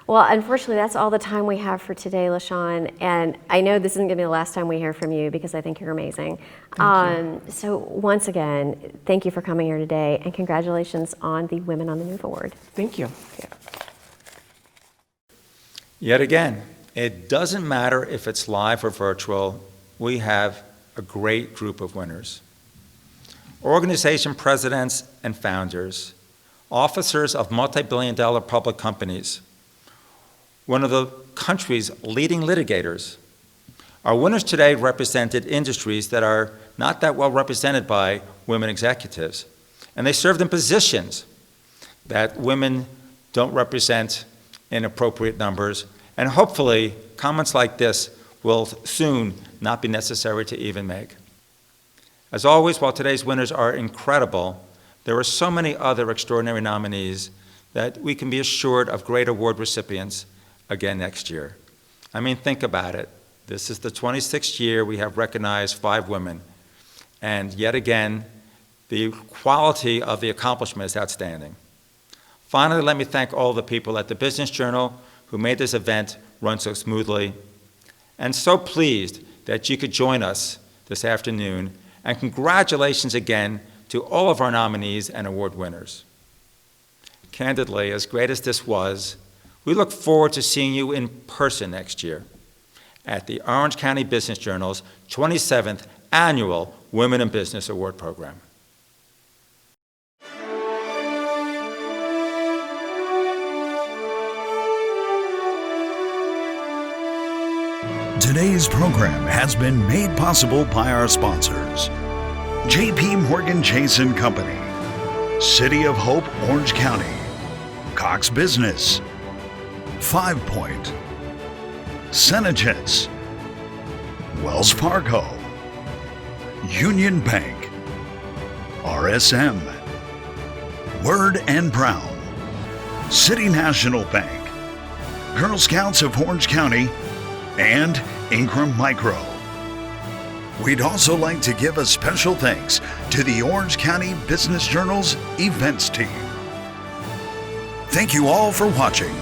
Speaker 4: Well, unfortunately, that's all the time we have for today, LaShawn. And I know this isn't going to be the last time we hear from you because I think you're amazing.
Speaker 10: Thank you.
Speaker 4: So once again, thank you for coming here today, and congratulations on the Women on the Move Award.
Speaker 10: Thank you.
Speaker 2: Yet again, it doesn't matter if it's live or virtual, we have a great group of winners. Organization presidents and founders, officers of multi-billion-dollar public companies, one of the country's leading litigators. Our winners today represented industries that are not that well represented by women executives, and they served in positions that women don't represent in appropriate numbers, and hopefully comments like this will soon not be necessary to even make. As always, while today's winners are incredible, there are so many other extraordinary nominees that we can be assured of great award recipients again next year. I mean, think about it. This is the 26th year we have recognized 5 women. And yet again, the quality of the accomplishment is outstanding. Finally, let me thank all the people at the Business Journal who made this event run so smoothly. And so pleased that you could join us this afternoon. And congratulations again to all of our nominees and award winners. Candidly, as great as this was, we look forward to seeing you in person next year at the Orange County Business Journal's 27th Annual Women in Business Award Program.
Speaker 11: Today's program has been made possible by our sponsors: J.P. Morgan Chase & Company, City of Hope, Orange County, Cox Business, 5 Point, Senegence, Wells Fargo, Union Bank, RSM, Word and Brown, City National Bank, Girl Scouts of Orange County, and Ingram Micro. We'd also like to give a special thanks to the Orange County Business Journal's events team. Thank you all for watching.